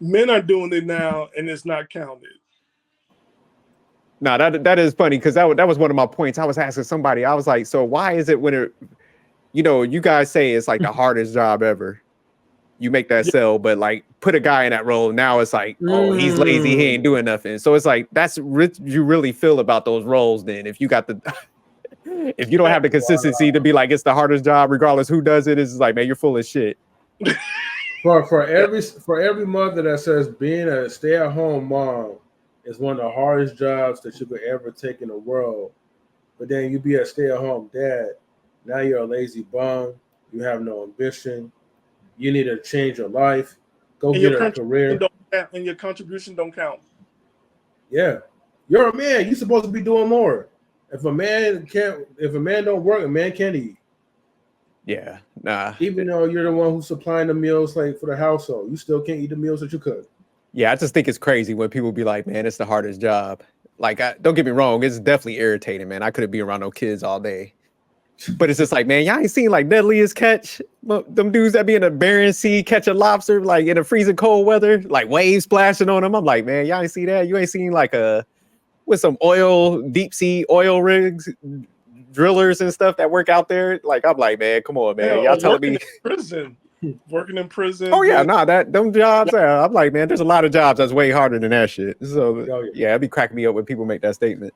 Men are doing it now, and it's not counted. No, that is funny because that was one of my points. I was asking somebody, I was like, so why is it when it, you guys say it's like the hardest job ever. You make that sell, but like put a guy in that role. Now it's like, oh, he's lazy. He ain't doing nothing. So it's like, that's what you really feel about those roles. Then if you got if you don't have the consistency to be like, it's the hardest job, regardless who does it, it's like, man, you're full of shit. For every mother that says being a stay-at-home mom is one of the hardest jobs that you could ever take in the world. But then you be a stay-at-home dad. Now you're a lazy bum. You have no ambition. You need to change your life. Go get a career. And your contribution don't count. Yeah. You're a man. You're supposed to be doing more. If a man don't work, a man can't eat. Yeah. Nah. Even though you're the one who's supplying the meals like for the household, you still can't eat the meals that you cook. Yeah, I just think it's crazy when people be like, man, it's the hardest job. Like, don't get me wrong, it's definitely irritating, man. I couldn't be around no kids all day. But it's just like, man, y'all ain't seen like Deadliest Catch? Them dudes that be in the Barren Sea catch a lobster like in a freezing cold weather, like waves splashing on them. I'm like, man, y'all ain't see that? You ain't seen like with some deep sea oil rigs, drillers and stuff that work out there? Like, I'm like, man, come on, man. Y'all telling me working in prison. Oh yeah, them jobs. Yeah, I'm like, man, there's a lot of jobs that's way harder than that shit. So yeah, it'd be cracking me up when people make that statement.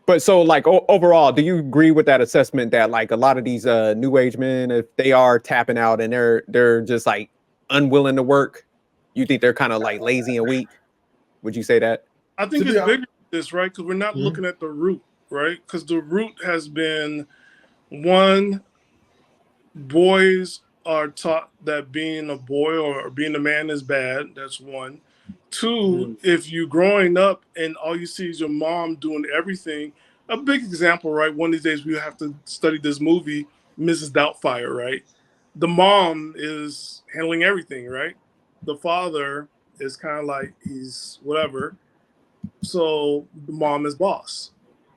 But so like overall, do you agree with that assessment that like a lot of these new age men, if they are tapping out and they're just like unwilling to work, you think they're kind of like lazy and weak? Would you say that? I think it's bigger than this, right? Because we're not looking at the root, right? Because the root has been one. Boys are taught that being a boy or being a man is bad. That's one. Two, if you're growing up and all you see is your mom doing everything, a big example, right? One of these days we have to study this movie, Mrs. Doubtfire, right? The mom is handling everything, right? The father is kind of like he's whatever. So the mom is boss.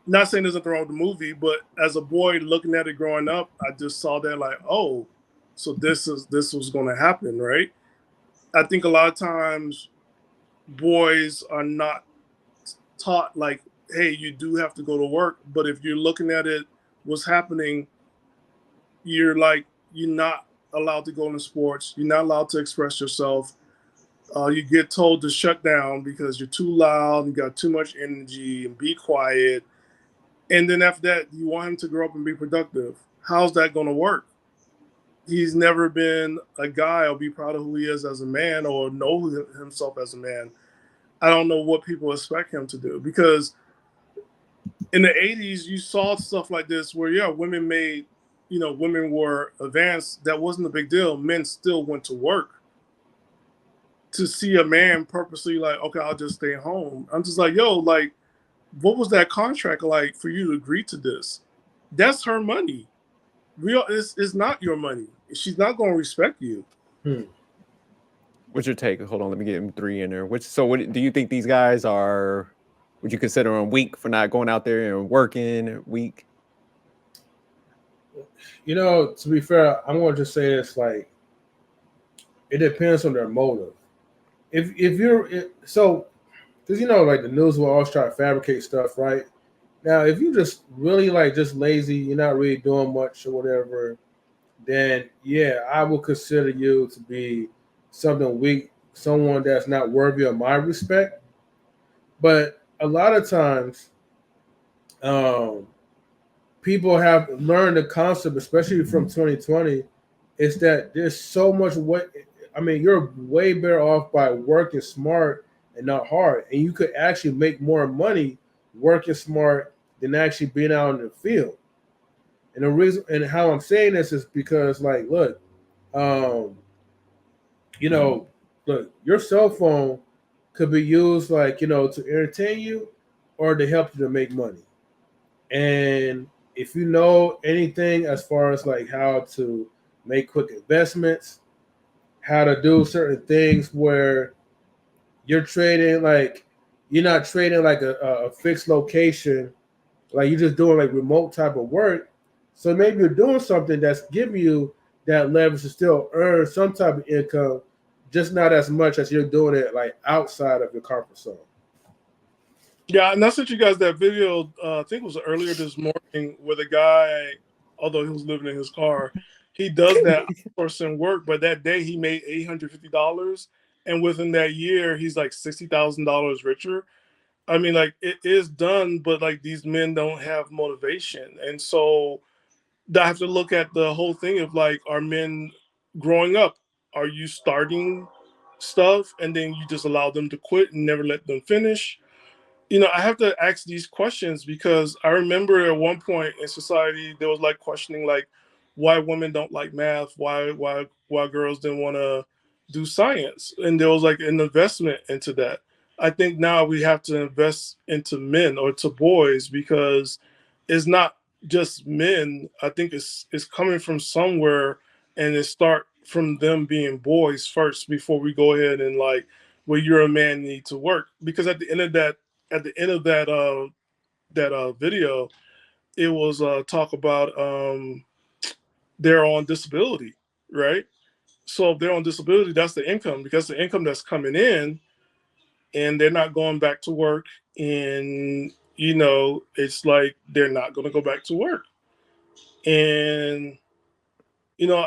Not saying there's nothing wrong with the movie, but as a boy looking at it growing up, I just saw that like, oh, so this was going to happen, right? I think a lot of times boys are not taught like, hey, you do have to go to work. But if you're looking at it, what's happening, you're not allowed to go into sports. You're not allowed to express yourself. You get told to shut down because you're too loud, you got too much energy, and be quiet. And then after that, you want him to grow up and be productive. How's that going to work? He's never been a guy or be proud of who he is as a man or know himself as a man. I don't know what people expect him to do because in the 80s, you saw stuff like this where, women women were advanced. That wasn't a big deal. Men still went to work. To see a man purposely like, okay, I'll just stay home. I'm just like, what was that contract like for you to agree to this? That's her money. It's not your money. She's not going to respect you. What's your take? Hold on, let me get him 3 in there. What do you think these guys are? Would you consider them weak for not going out there and working? Weak? To be fair, I'm going to just say it's like it depends on their motive. If you're because like the news will always try to fabricate stuff, right? Now, if you just really just lazy, you're not really doing much or whatever, then yeah, I will consider you to be something weak, someone that's not worthy of my respect. But a lot of times, um, people have learned the concept, especially from 2020, is that there's so much way. I mean, you're way better off by working smart and not hard, and you could actually make more money working smart than actually being out in the field. And the reason and how I'm saying this is because, like, look, um, you know, look, your cell phone could be used, like, to entertain you or to help you to make money. And if you know anything as far as like how to make quick investments, how to do certain things where you're trading, like, you're not trading like a fixed location, like you're just doing like remote type of work. So maybe you're doing something that's giving you that leverage to still earn some type of income, just not as much as you're doing it like outside of your comfort zone. Yeah, and I sent you guys that video. I think it was earlier this morning where the guy, although he was living in his car, he does that outsourcing work. But that day he made $850, and within that year he's like $60,000 richer. I mean, like it is done, but like these men don't have motivation, and so I have to look at the whole thing of like, are men growing up? Are you starting stuff and then you just allow them to quit and never let them finish? I have to ask these questions because I remember at one point in society there was like questioning like why women don't like math, why girls didn't want to do science, and there was like an investment into that. I think now we have to invest into men or to boys because it's not just men. I think it's coming from somewhere, and it start from them being boys first before we go ahead and like, well, you're a man, you need to work, because at the end of that video, it was talk about they're on disability, right? So if they're on disability, that's the income, because the income that's coming in, and they're not going back to work, and it's like they're not going to go back to work, and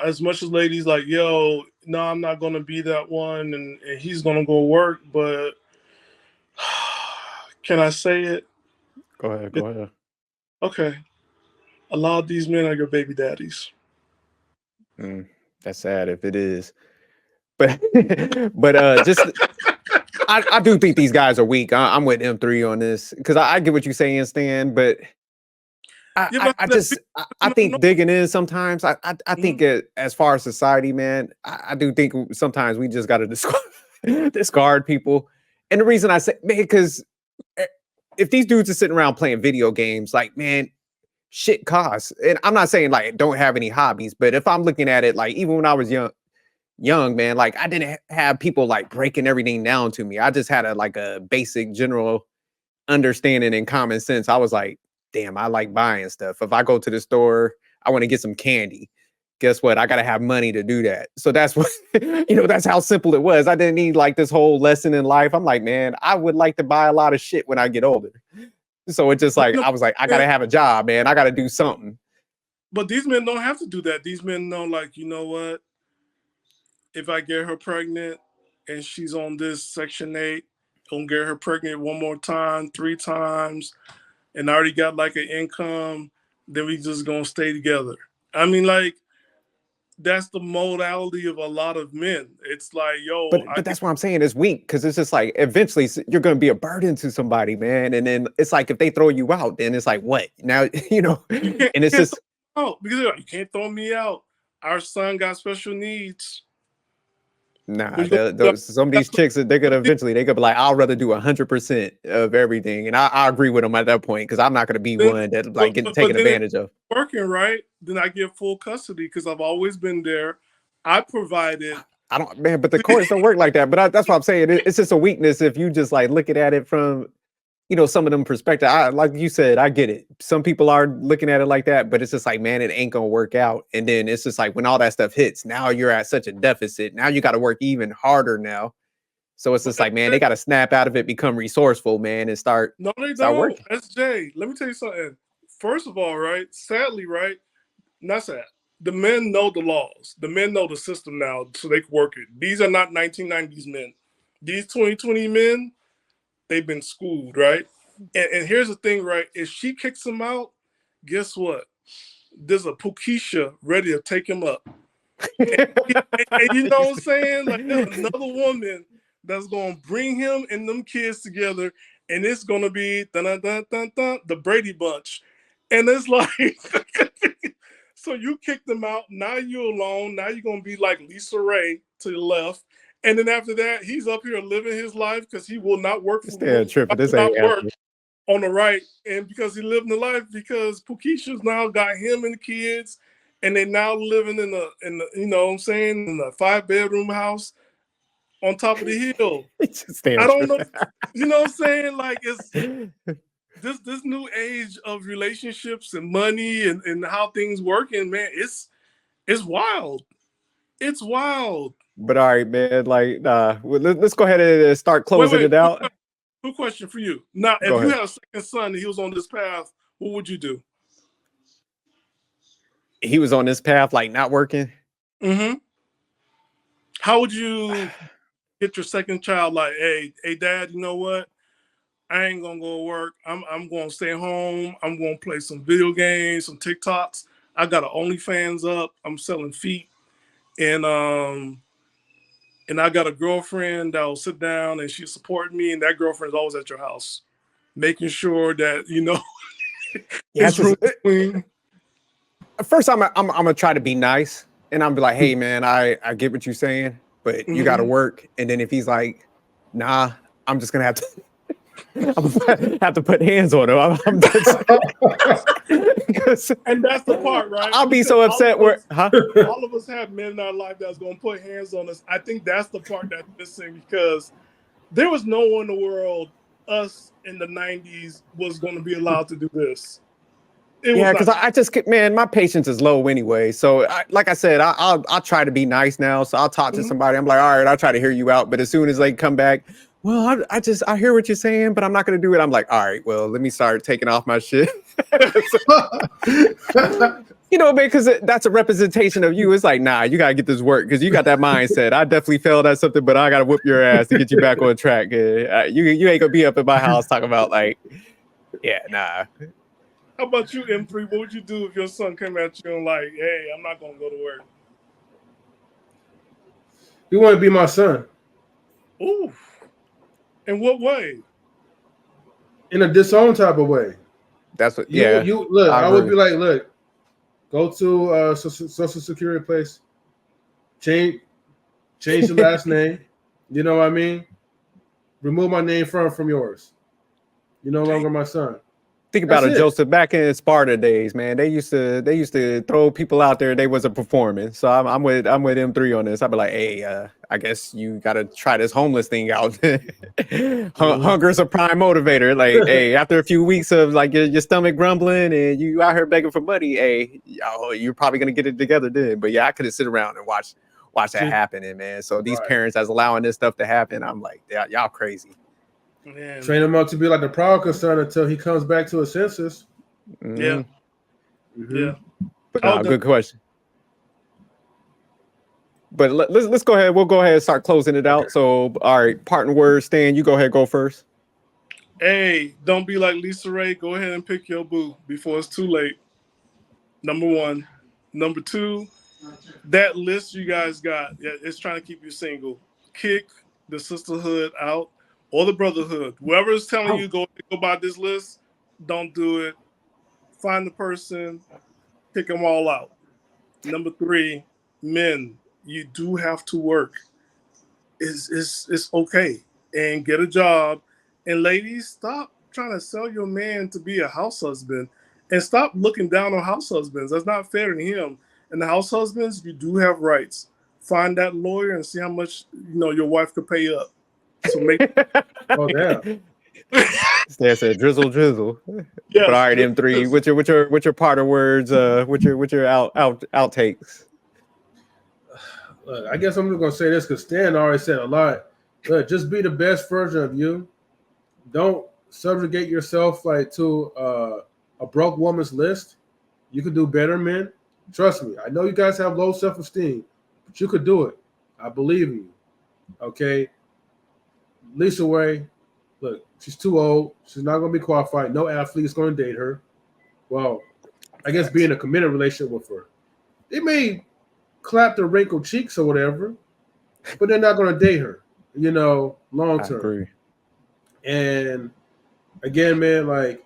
as much as ladies like, yo, no, I'm not going to be that one, and he's going to go work, but can I say it? Go ahead. Go ahead. Okay. A lot of these men are your baby daddies. That's sad if it is. But just I do think these guys are weak. I'm with M3 on this because I get what you're saying, Stan. But I think digging in sometimes. I think as far as society, man, I do think sometimes we just got to discard people. And the reason I say, man, because if these dudes are sitting around playing video games, like, man, shit costs. And I'm not saying like don't have any hobbies, but if I'm looking at it, like, even when I was young, man, like I didn't have people like breaking everything down to me. I just had a basic general understanding and common sense. I was like, damn, I like buying stuff. If I go to the store, I want to get some candy. Guess what? I gotta have money to do that. So that's what that's how simple it was. I didn't need like this whole lesson in life. I'm like, man, I would like to buy a lot of shit when I get older. So it's just like I was like, I gotta have a job, man. I gotta do something. But these men don't have to do that. These men know, like, you know what? If I get her pregnant and she's on this Section 8, gonna get her pregnant one more time, 3 times, and I already got like an income, then we just gonna stay together. I mean, like, that's the modality of a lot of men. It's like, yo, but that's what I'm saying is weak, because it's just like eventually you're gonna be a burden to somebody, man. And then it's like if they throw you out, then it's like what? Now and it's just because you can't throw me out. Our son got special needs. Nah, some of these chicks, they're gonna eventually be like, I'll rather do 100% of everything, and I agree with them at that point, because I'm not gonna be one that like getting taken advantage of. Working right, then I get full custody because I've always been there. I provided. I don't, man, but the courts don't work like that. But that's what I'm saying. It's just a weakness if you just like looking at it from some of them perspective. Like you said, I get it. Some people are looking at it like that, but it's just like, man, it ain't gonna work out. And then it's just like when all that stuff hits, now you're at such a deficit. Now you got to work even harder now. So it's just like, man, they got to snap out of it, become resourceful, man, and start. No, they start don't. Working. SJ, let me tell you something. First of all, right? Sadly, right? Not sad. the men know the laws. The men know the system now, so they can work it. These are not 1990s men. These 2020 men, they've been schooled, right? And here's the thing, right? If she kicks him out, guess what? There's a Pukisha ready to take him up. And you know what I'm saying? Like, there's another woman that's gonna bring him and them kids together, and it's gonna be the Brady Bunch. And it's like, so you kicked them out. Now you're alone. Now you're gonna be like Lisa Raye to the left, and then after that, he's up here living his life because he will not work for tripping. This not ain't work happening. on the right, and because he living the life, because Pukisha's now got him and the kids, and they now living in the you know what I'm saying, in a 5-bedroom house on top of the hill. I don't know, you know what I'm saying? Like, it's this new age of relationships and money and how things work, and man, it's wild. It's wild. But all right, man. Like, let's go ahead and start closing it out. Quick question for you. Now, if you had a second son and he was on this path, what would you do? He was on this path, like not working. Mm-hmm. How would you get your second child? Like, hey, Dad, you know what? I ain't gonna go to work. I'm gonna stay home. I'm gonna play some video games, some TikToks. I got an OnlyFans up. I'm selling feet, and I got a girlfriend that will sit down and she's supporting me, and that girlfriend's always at your house, making sure that, you know, it's room clean. First, I'm gonna try to be nice, and I'm be like, hey man, I get what you're saying, but you gotta work. And then if he's like, nah, I'm just gonna have to have to put hands on him. I'm just, and that's the part, right? I'll be so upset all of us have men in our life that's gonna put hands on us. I think that's the part that's missing, because there was no one in the world, us in the 90s, was gonna be allowed to do this. Yeah, because I just, man, my patience is low anyway. So, like I said, I'll try to be nice now. So I'll talk to somebody. I'm like, all right, I'll try to hear you out. But as soon as they come back, well, I hear what you're saying, but I'm not going to do it. I'm like, all right, well, let me start taking off my shit. You know, because that's a representation of you. It's like, nah, you got to get this work, because you got that mindset. I definitely failed at something, but I got to whoop your ass to get you back on track. You ain't going to be up in my house talking about like, yeah, nah. How about you, M3? What would you do if your son came at you and like, hey, I'm not going to go to work? You want to be my son. Ooh. In what way? In a disown type of way. That's what, You look, I would be like, look, go to social security place, change the last name. You know what I mean? Remove my name from yours. You're no longer my son. Think about it, Joseph. Back in Sparta days, man, they used to throw people out there. They wasn't performing. So I'm with M3 on this. I'd be like, hey, I guess you got to try this homeless thing out. Hunger's a prime motivator. Like, hey, after a few weeks of like your stomach grumbling and you out here begging for money, hey, you're probably gonna get it together then. But yeah, I couldn't sit around and watch that happen, and man. So these parents that's allowing this stuff to happen, I'm like, y'all crazy. Man. Train him up to be like the proud concern until he comes back to his senses. Yeah. Yeah. Good question. But let's go ahead. We'll go ahead and start closing it out. So, all right, parting words, Stan, you go ahead, go first. Hey, don't be like Lisa Raye. Go ahead and pick your boo before it's too late. Number one. Number two, that list you guys got, it's trying to keep you single. Kick the sisterhood out. Or the brotherhood. Whoever is telling you go by this list, don't do it. Find the person, pick them all out. Number three, men, you do have to work. It's okay. And get a job. And ladies, stop trying to sell your man to be a house husband. And stop looking down on house husbands. That's not fair to him. And the house husbands, you do have rights. Find that lawyer and see how much your wife could pay up. So make oh damn. Stan said drizzle. Yes. But all right, M3, what's your part of words? What's your outtakes? Look, I guess I'm just gonna say this because Stan already said a lot. Look, just be the best version of you. Don't subjugate yourself like to a broke woman's list. You can do better, men. Trust me. I know you guys have low self-esteem, but you could do it. I believe in you. Okay. Lisa Raye, look, she's too old. She's not going to be qualified. No athlete is going to date her. Well, I guess being a committed relationship with her. They may clap their wrinkled cheeks or whatever, but they're not going to date her, long term. I agree. And again, man, man,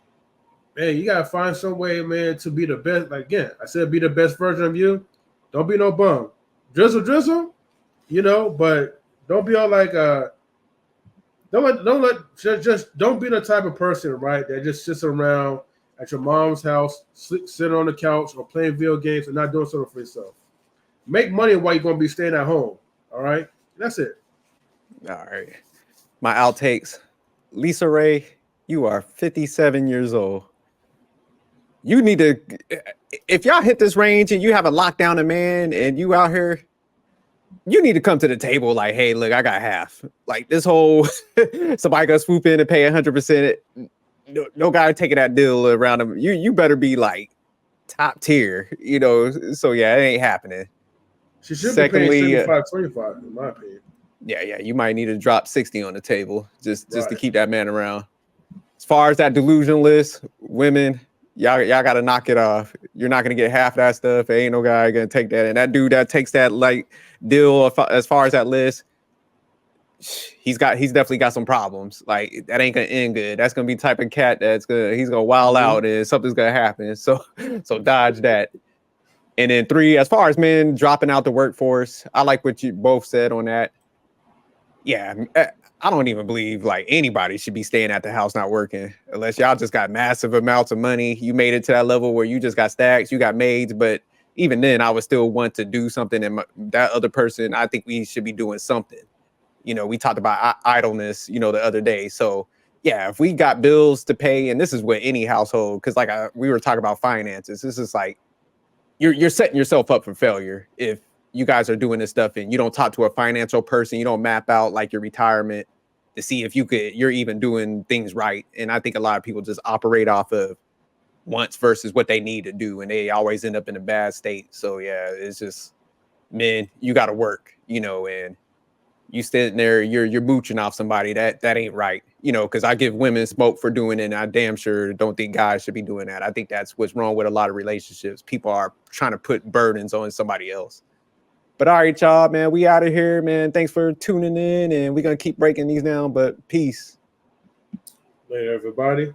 you got to find some way, man, to be the best. Like, again, I said be the best version of you. Don't be no bum. Drizzle, but don't be all like, don't be the type of person, right, that just sits around at your mom's house, sitting on the couch or playing video games and not doing something for yourself. Make money while you're going to be staying at home, all right? That's it. All right. My outtakes. Lisa Raye, you are 57 years old. You need to, if y'all hit this range and you have a lockdown a man and you out here, you need to come to the table like, hey, look, I got half. Like this whole, somebody gonna swoop in and pay 100%. No guy taking that deal around him. You better be like top tier, So yeah, it ain't happening. She should be paying 75-25, in my opinion. Yeah, you might need to drop 60 on the table just to keep that man around. As far as that delusion list, women, y'all got to knock it off. You're not going to get half that stuff. There ain't no guy going to take that. And that dude that takes that deal as far as that list, he's definitely got some problems. Like that ain't going to end good. That's going to be the type of cat he's going to wild out and something's going to happen. So dodge that. And then 3, as far as men dropping out the workforce, I like what you both said on that. Yeah, I don't even believe like anybody should be staying at the house not working unless y'all just got massive amounts of money. You made it to that level where you just got stacks, you got maids, but even then I would still want to do something. And that other person, I think we should be doing something. We talked about idleness, the other day. So yeah, if we got bills to pay, and this is with any household, because we were talking about finances, this is like you're setting yourself up for failure if you guys are doing this stuff and you don't talk to a financial person, you don't map out like your retirement to see if you're even doing things right. And I think a lot of people just operate off of wants versus what they need to do. And they always end up in a bad state. So yeah, it's just, men, you got to work, and you sitting there, you're mooching off somebody that ain't right, because I give women smoke for doing it. And I damn sure don't think guys should be doing that. I think that's what's wrong with a lot of relationships. People are trying to put burdens on somebody else. But all right, y'all, man, we out of here, man. Thanks for tuning in, and we're going to keep breaking these down, but peace. Later, everybody.